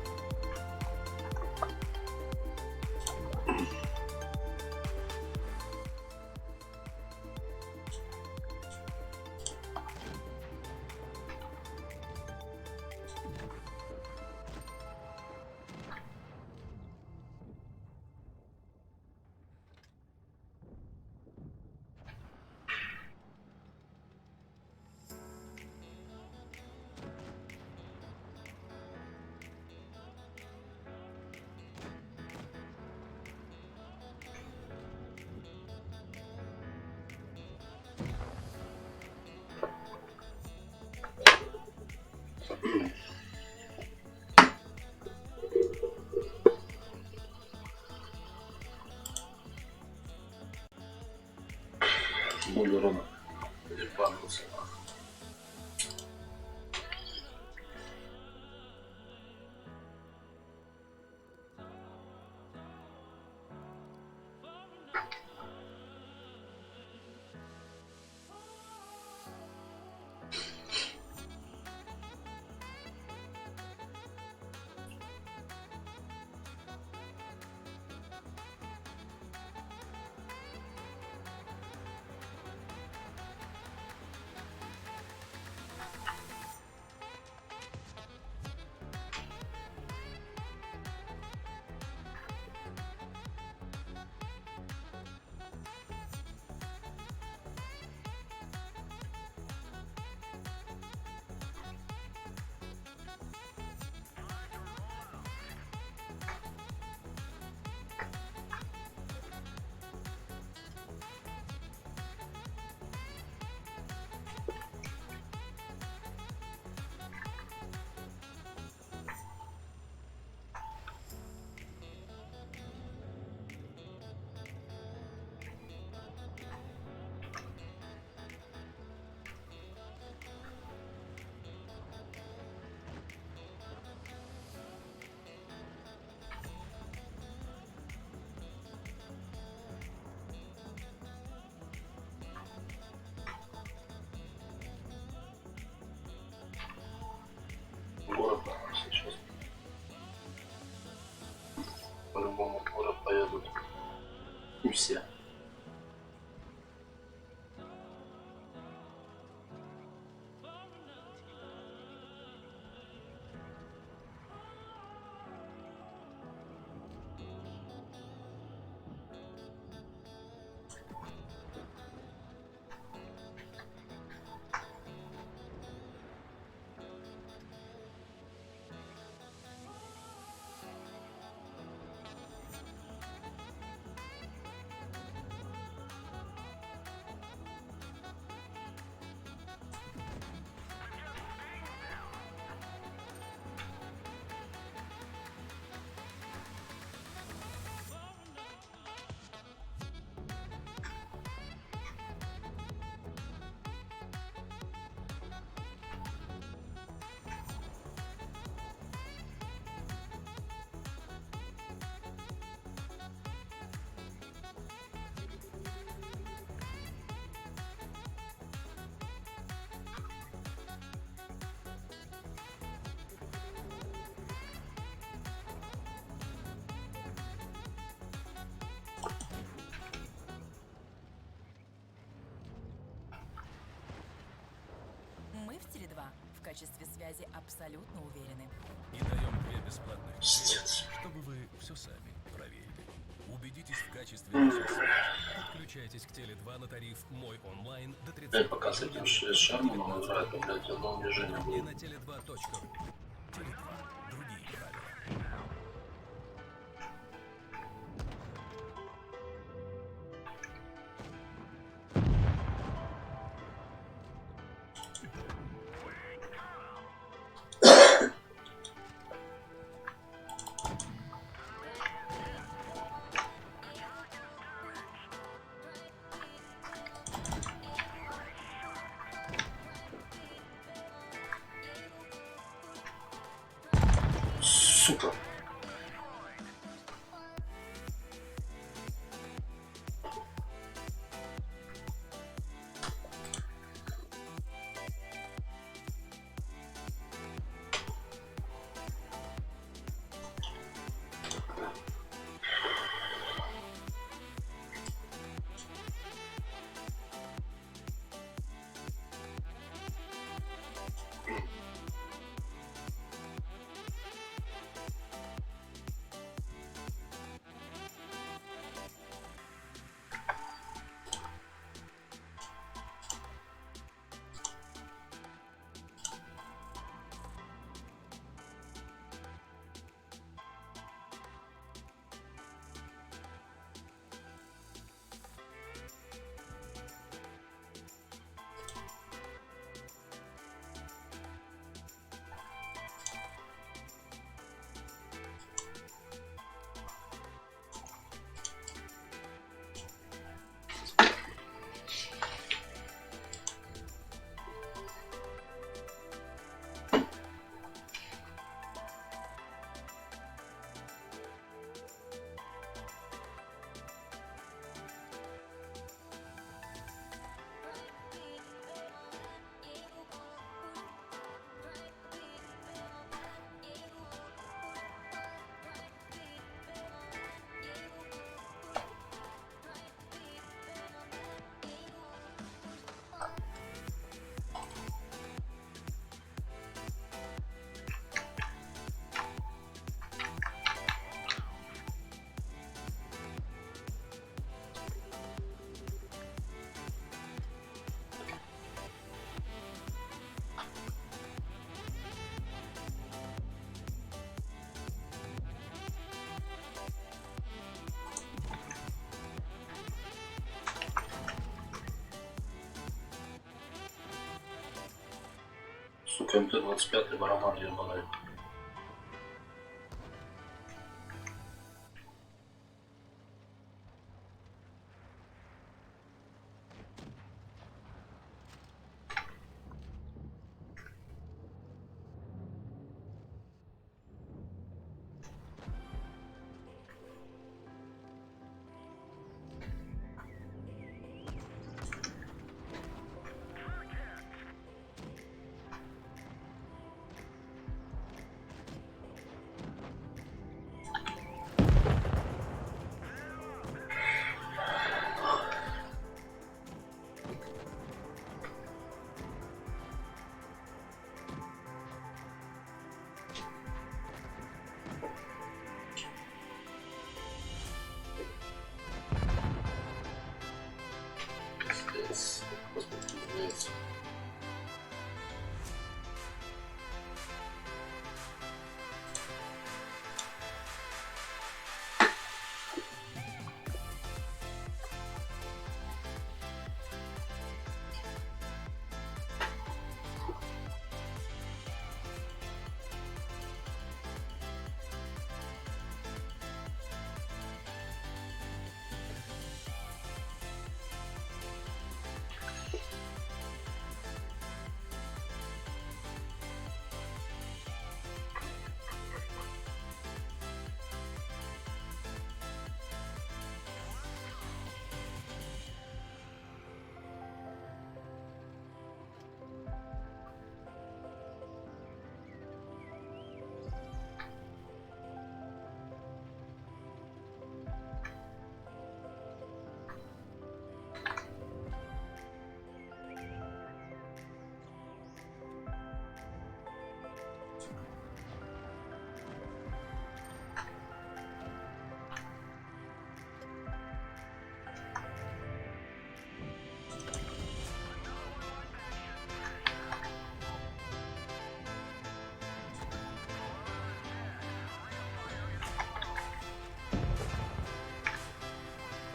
Speaker 1: Боль урона. Ебанулся.
Speaker 3: в Теле2 в качестве связи абсолютно уверены.
Speaker 4: И даем 2 бесплатных недели,
Speaker 1: Пиздец.
Speaker 4: чтобы вы все сами проверили. Убедитесь в качестве нашей связи. Подключайтесь к Теле2 на тариф «Мой онлайн» до 30
Speaker 1: Блять, пока с этим с Шерманом играет, блять, одно движение
Speaker 4: и
Speaker 1: было.
Speaker 4: на tele2.ru. Теле2. Другие правила.
Speaker 1: Сука. Сука, МТ-25 барабан ебаный.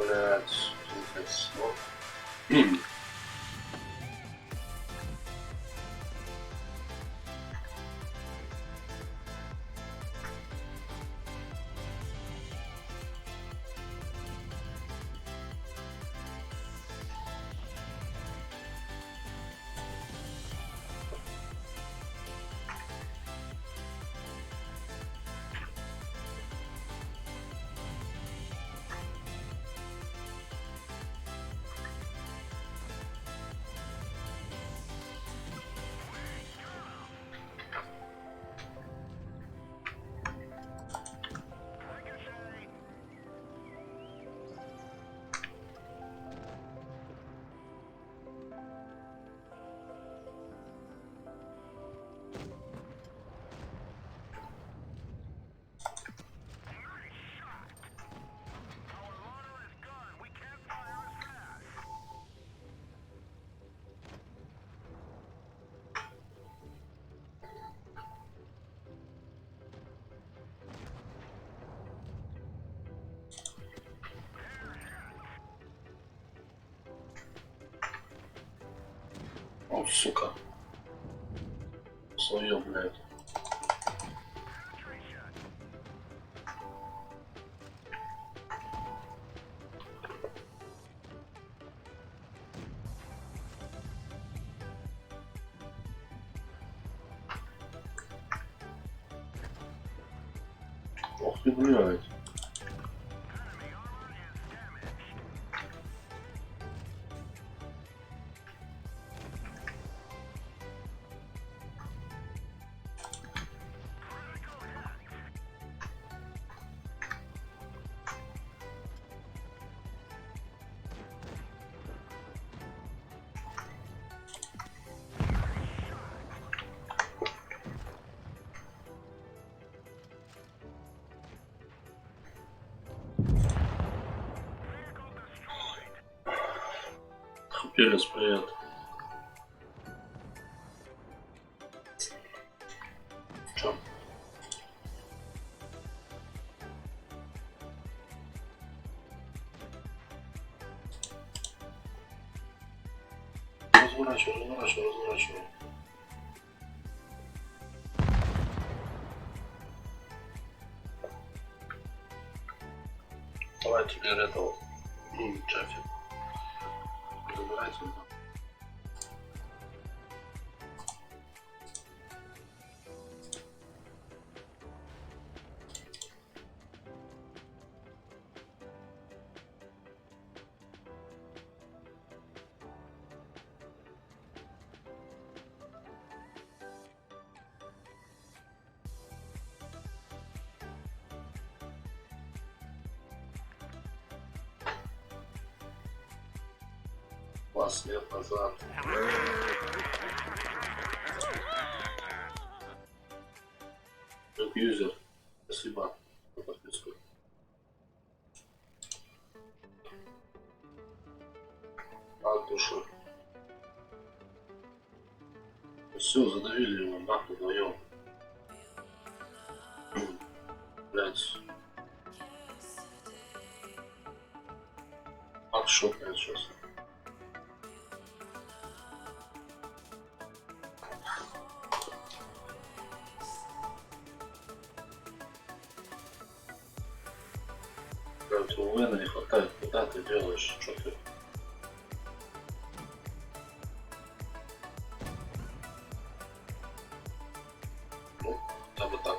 Speaker 1: Блять, вот. О, сука. Свое, блядь. Ох ты, блядь. Перец, привет. Чё? Разворачивай. Давай теперь этого. Джеффи. Забирайте его. Класс лет назад. Как юзер. Спасибо за подписку. От души. Все, задавили его, нахуй вдвоем. Блять. Ак шокает сейчас. У Вена не хватает, куда ты делаешь, что ты? Ну, хотя бы так.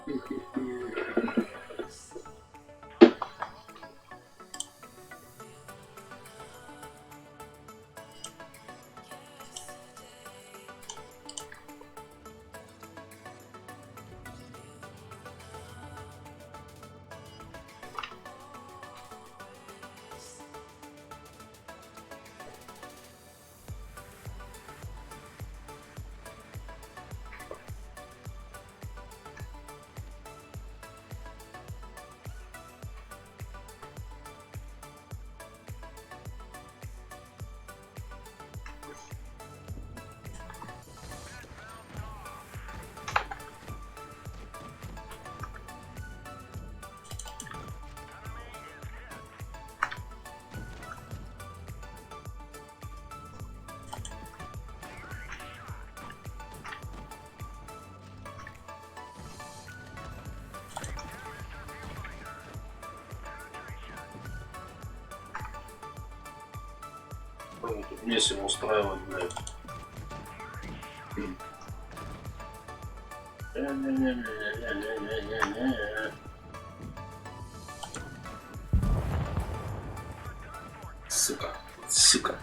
Speaker 1: Тут месиво устраивать, блядь. Не-не-не-не-не-не-не-не-не. Сука, сука.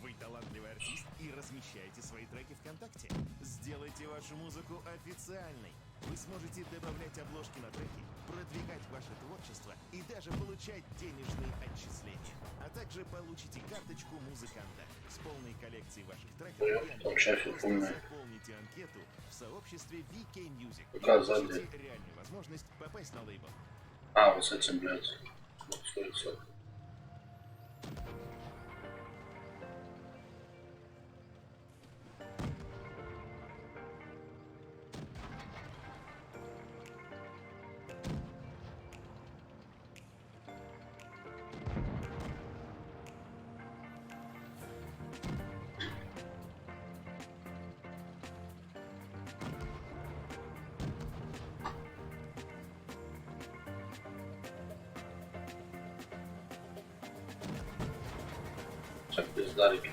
Speaker 2: Вы талантливый артист и размещаете свои треки ВКонтакте. Сделайте вашу музыку официальной. Вы сможете добавлять обложки на треки, продвигать ваше творчество и даже получать денежные отчисления. А также получите карточку музыканта с полной коллекцией ваших треков.
Speaker 1: Там шафик
Speaker 2: Просто
Speaker 1: умный.
Speaker 2: заполните анкету в сообществе VK Music и
Speaker 1: Пока
Speaker 2: получите
Speaker 1: сзади.
Speaker 2: реальную возможность попасть на лейбл.
Speaker 1: А, вот с этим, блядь. Вот стоит все. Сейчас пиздарики.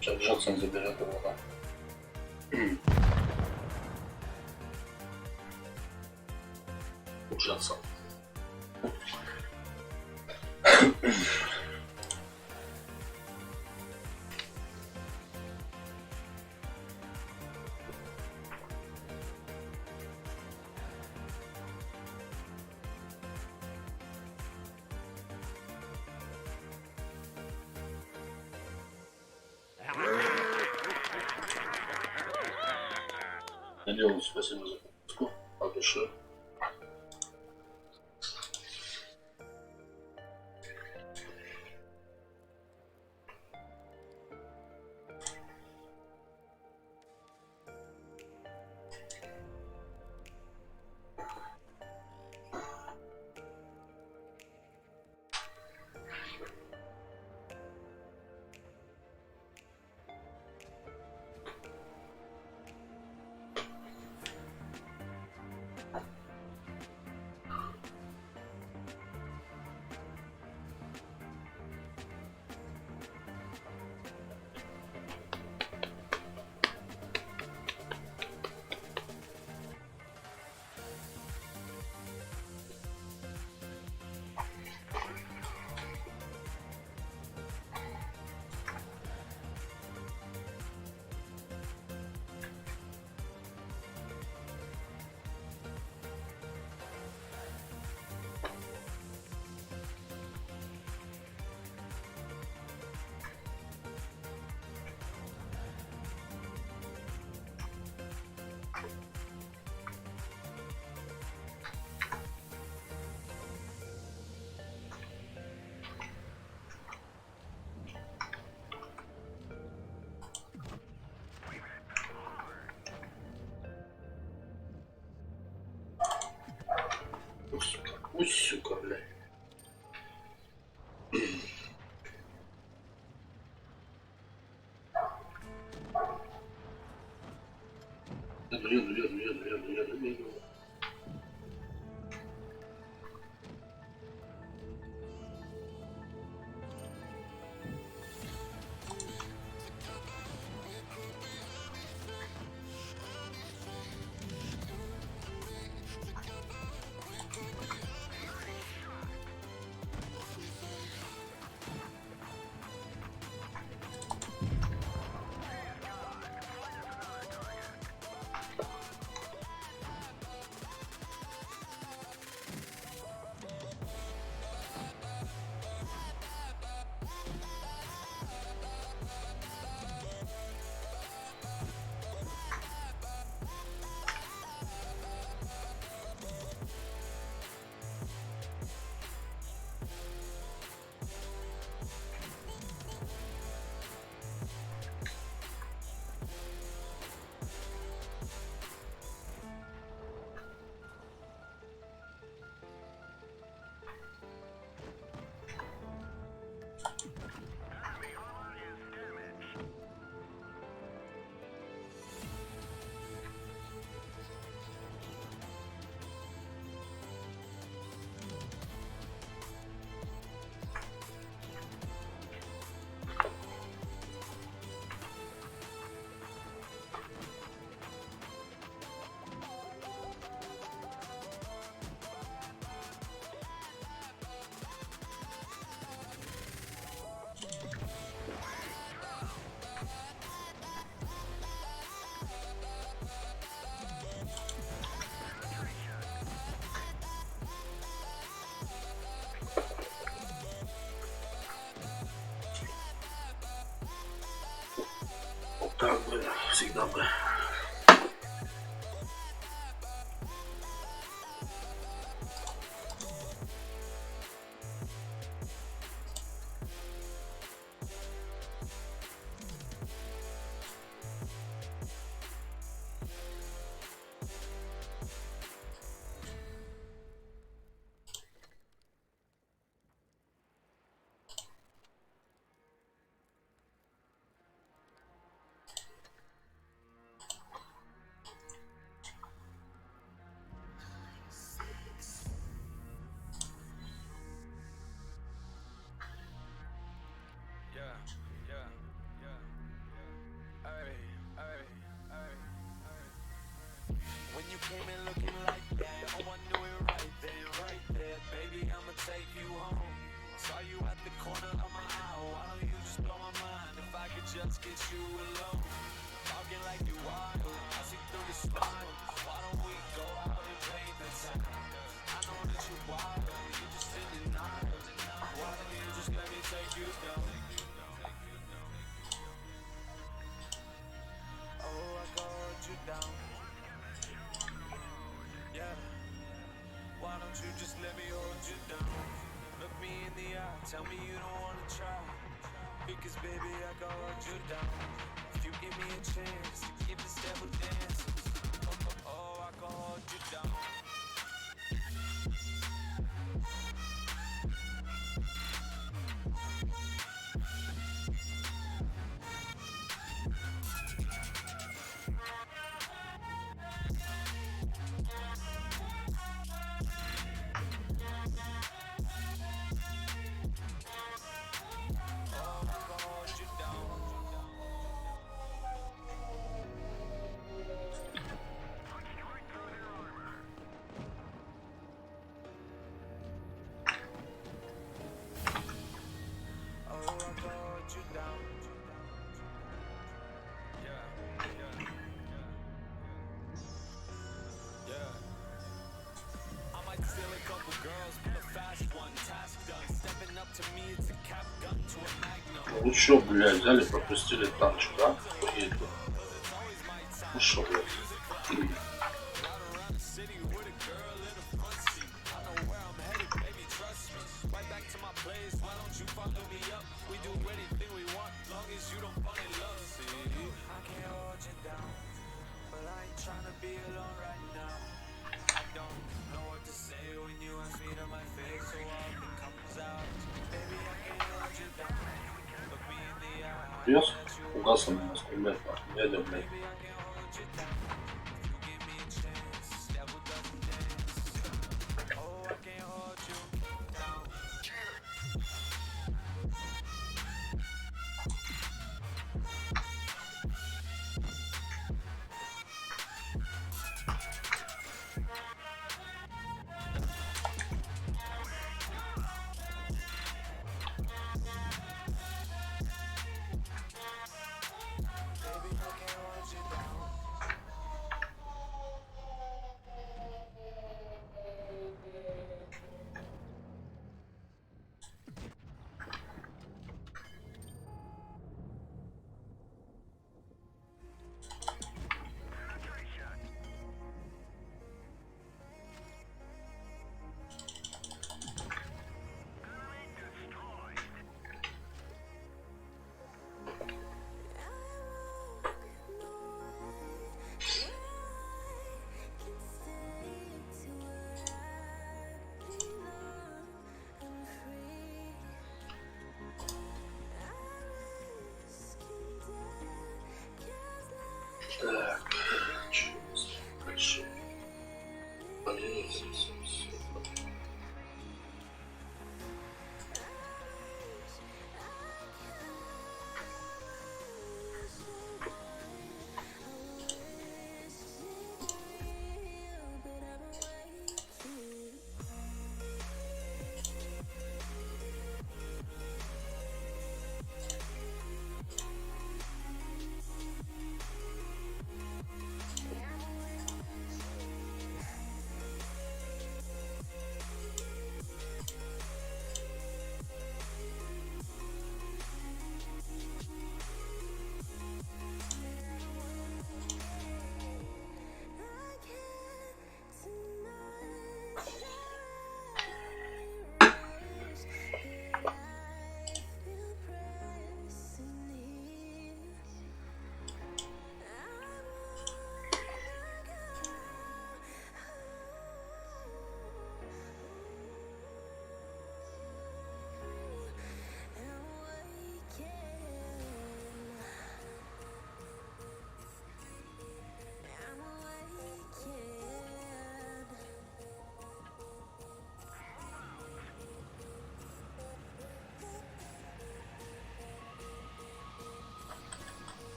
Speaker 1: Сейчас Джексон заберет его, да? Джексон. Надеюсь, спасибо за подписку. От души. еду. Так бы, всегда бы.
Speaker 5: When you came in looking like that, oh, I knew it right then, right there. Baby, I'ma take you home. Saw you at the corner of my eye. Why don't you just blow my mind if I could just get you alone? Talking like you wild, I see through the smile. Why don't we go out and paint the town? I know that you're wild, you just in denial. Why don't you just let me take you down? Oh, I got you down. Yeah. Why don't you just let me hold you down? Look me in the eye, tell me you don't wanna try. Because baby, I can hold you down. If you give me a chance to give this devil dance, oh, I can hold you down.
Speaker 1: Ну чё, блядь, взяли, пропустили танчик, да? Охуеть. Ну шо, блядь. Пьёс? Угасом у нас, блядь, дядя, блядь.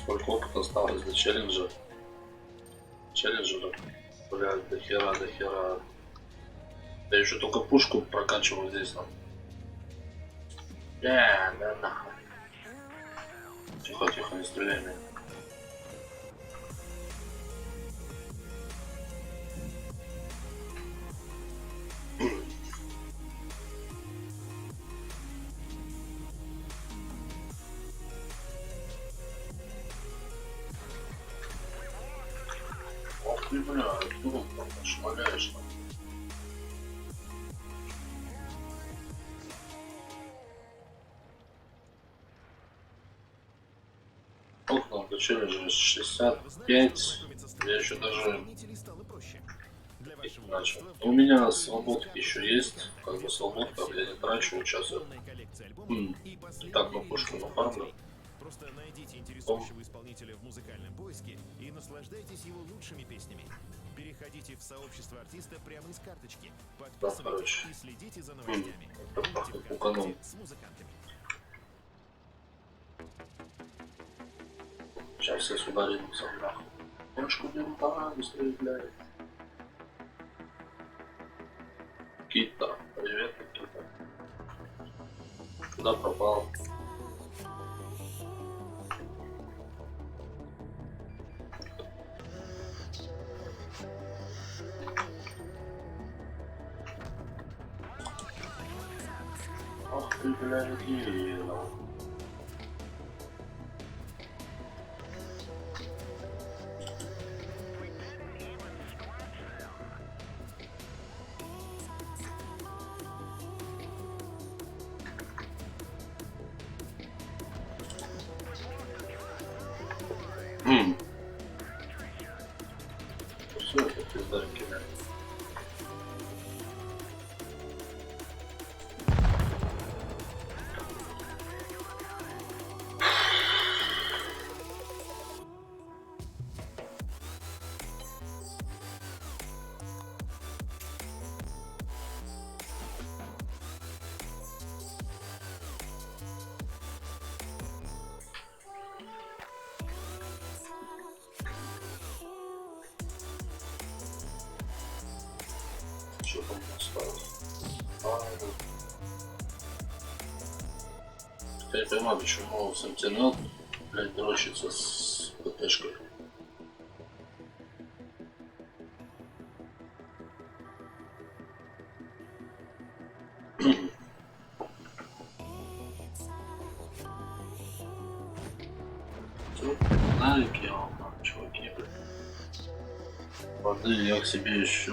Speaker 1: Сколько опыта осталось до челленджа? Челленджера? Блядь, до хера, до хера. Я еще только пушку прокачиваю здесь там. Да нахуй. Тихо, тихо, не стреляй меня. Ох ты, бля, тут там шмаляешь там. Ох, нам до челленджа 65. Я еще даже
Speaker 2: Исполнителей стало проще. Для вашего
Speaker 1: начал.
Speaker 2: удобства
Speaker 1: У меня свободки еще есть. Как бы свободка, я не трачу, сейчас я
Speaker 2: полная коллекция альбомов и
Speaker 1: так
Speaker 2: последние
Speaker 1: на пушку
Speaker 2: релизы
Speaker 1: нафармлю.
Speaker 2: исполнителей. Просто найдите интересующего исполнителя в музыкальном поиске и наслаждайтесь его лучшими песнями. Переходите в сообщество артиста прямо из карточки. Подписывайтесь
Speaker 1: короче.
Speaker 2: и следите за новостями.
Speaker 1: Это
Speaker 2: Будьте
Speaker 1: пахнет
Speaker 2: в
Speaker 1: пуканом.
Speaker 2: контакте с музыкантами.
Speaker 1: Сейчас все сюда ринутся, нахуй. Точку беру, давай, быстрее, блядь. Кита, привет, Кита. Куда пропал? Ах ты, блядь, Елена. Все, это пизда кидает. Что там осталось? Я не понимаю, почему Сентинел, блядь, дрочится с ПТшкой. Навики, чуваки, блядь. Воды, я к себе еще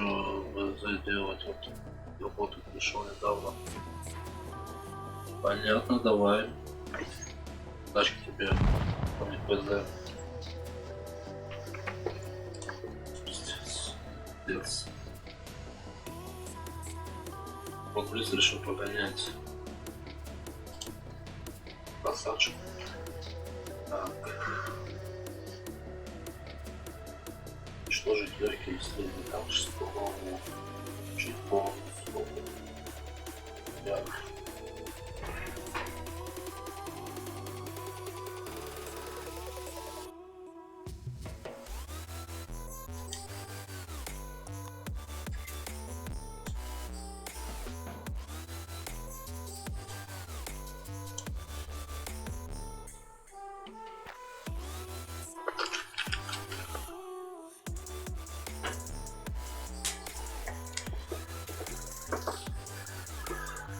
Speaker 1: заделать вот работу пришел недавно. Понятно, давай. Дашь к тебе, помнит ПЗ. Пиздец. Пиздец. Вот плюс решил погонять. Красавчик. Так. Уничтожить легкие исследования, там шестого, чуть полностью. Так.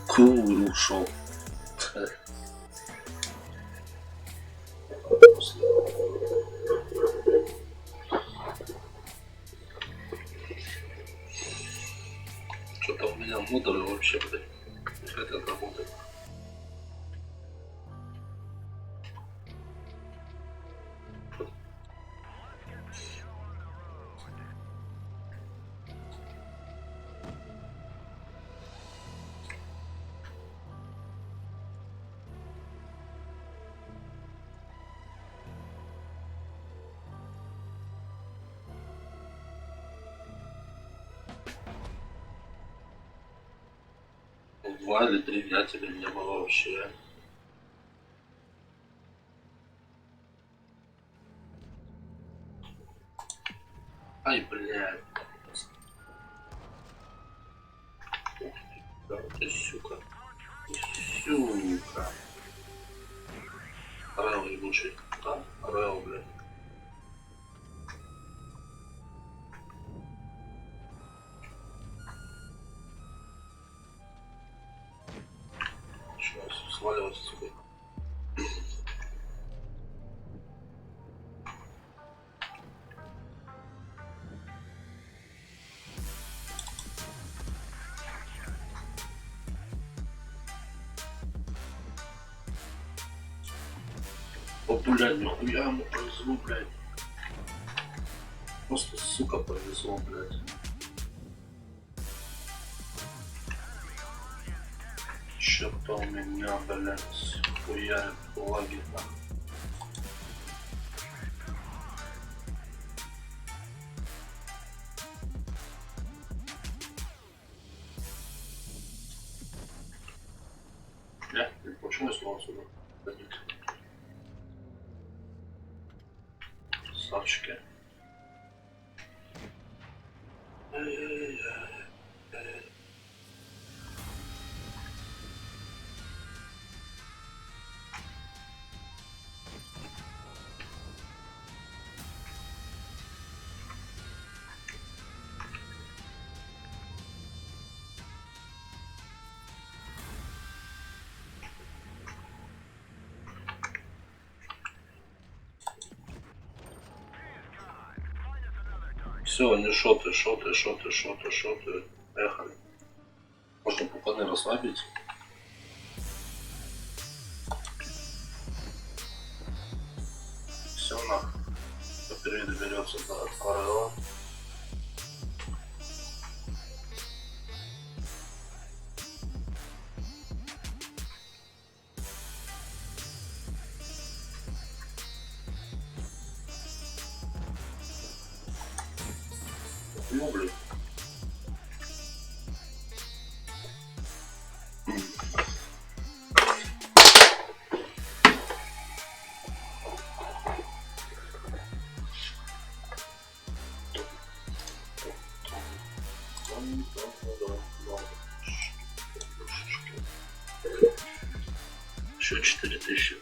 Speaker 1: Кул ушел. Что-то у меня модеры вообще, блядь, не хотят работать. Два или три дня тебя не было вообще. Ты сука. Сука. Орел ебучий. Да? Орел, блядь. Начинаю сваливаться себе. О, блядь, нихуя ему повезло, блядь. Просто, сука, повезло, блядь. Что-то у меня, блядь, хуярит лаги там. Бля, почему я снова сюда? Красавчики. Все, не шоты. Поехали. Можно пуканы расслабить. Все нахуй. Впереди доберется до Орела. Люблю. Еще 4000.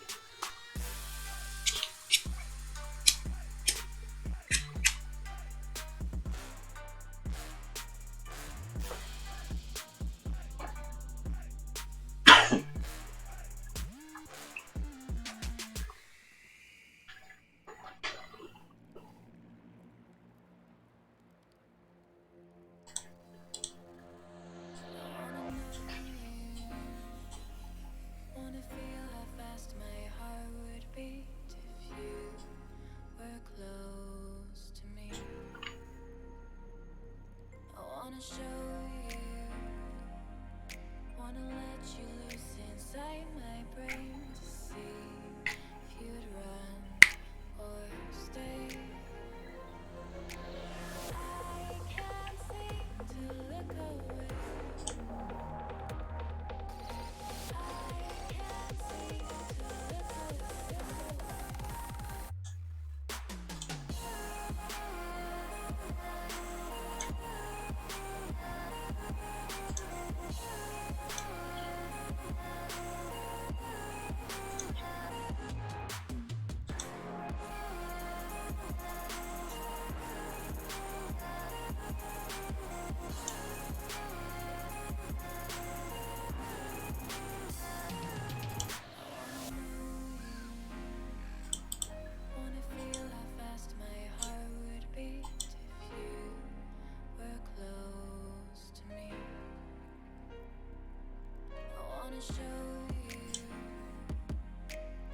Speaker 6: Wanna feel how fast my heart would beat if you were close to me. I wanna show you, wanna let you loose inside my brain to see if you'd run or stay. I can't seem to look away. Wanna feel how fast my heart would beat if you were close to me. I wanna show you,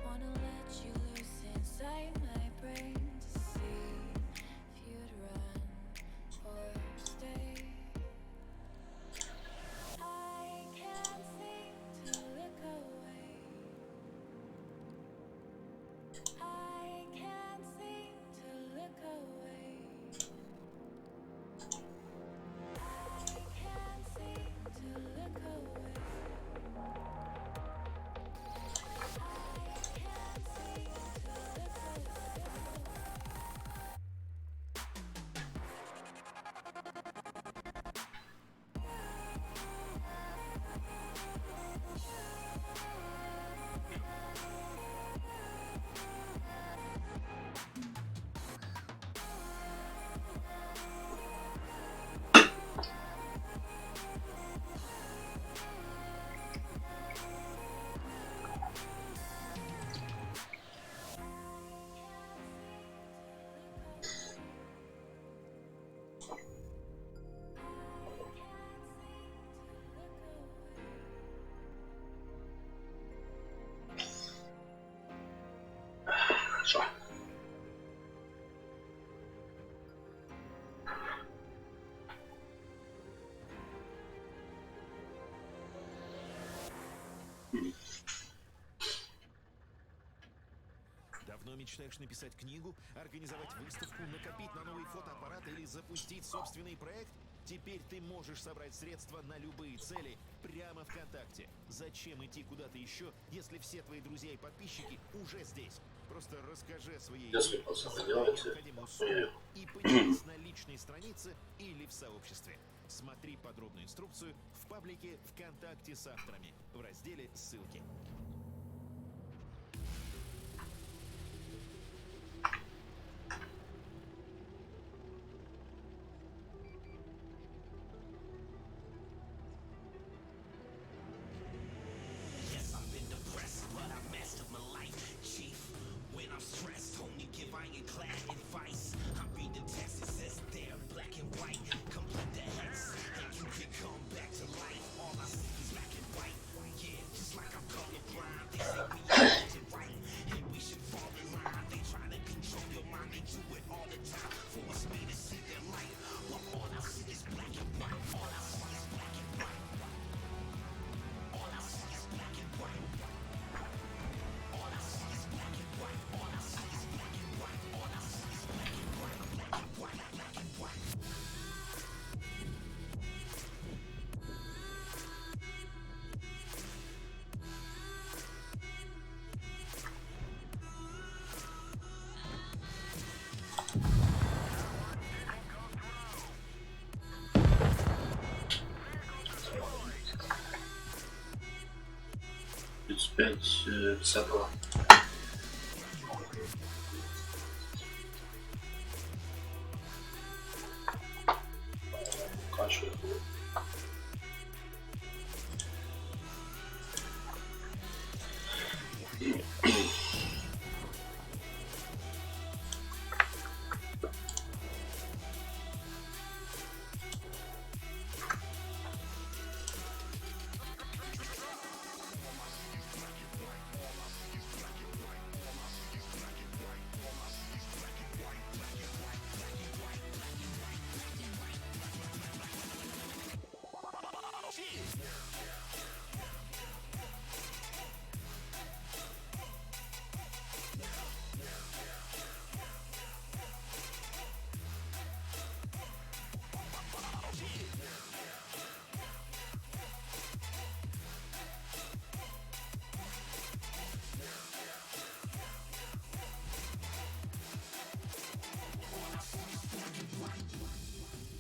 Speaker 6: wanna let you loose inside my brain to see if you'd run or stay. I can't seem to look away. I can't seem to look away. I can't seem to look away.
Speaker 1: Хорошо.
Speaker 2: Давно мечтаешь написать книгу, организовать выставку, накопить на новый фотоаппарат или запустить собственный проект? Теперь ты можешь собрать средства на любые цели прямо ВКонтакте. Зачем идти куда-то еще, если все твои друзья и подписчики уже здесь? Просто расскажи о своей
Speaker 1: Если
Speaker 2: идее,
Speaker 1: пацаны
Speaker 2: задай
Speaker 1: делаете,
Speaker 2: необходимую сумму
Speaker 1: и-
Speaker 2: и поделись на личной странице или в сообществе. Смотри подробную инструкцию в паблике ВКонтакте с авторами в разделе «Ссылки».
Speaker 5: Yes, I've been depressed, but I mastered my life, chief. When I'm stressed, only give ironclad advice. I'm reading text, it says there, black and white. Complete the hex, and you can come back to life. All I see is black and white. Yeah, just like I'm colorblind. They say we are to right, and we should fall in line. They try to control your mind, they do it all the time. Force me to see their light, but all I see is black and white. All I see is black and white. All I see is black and white. All I see is black and white. All I see is black and white. All I see is black and white. Black and white. Black and white.
Speaker 1: Тридцать пять 50-го.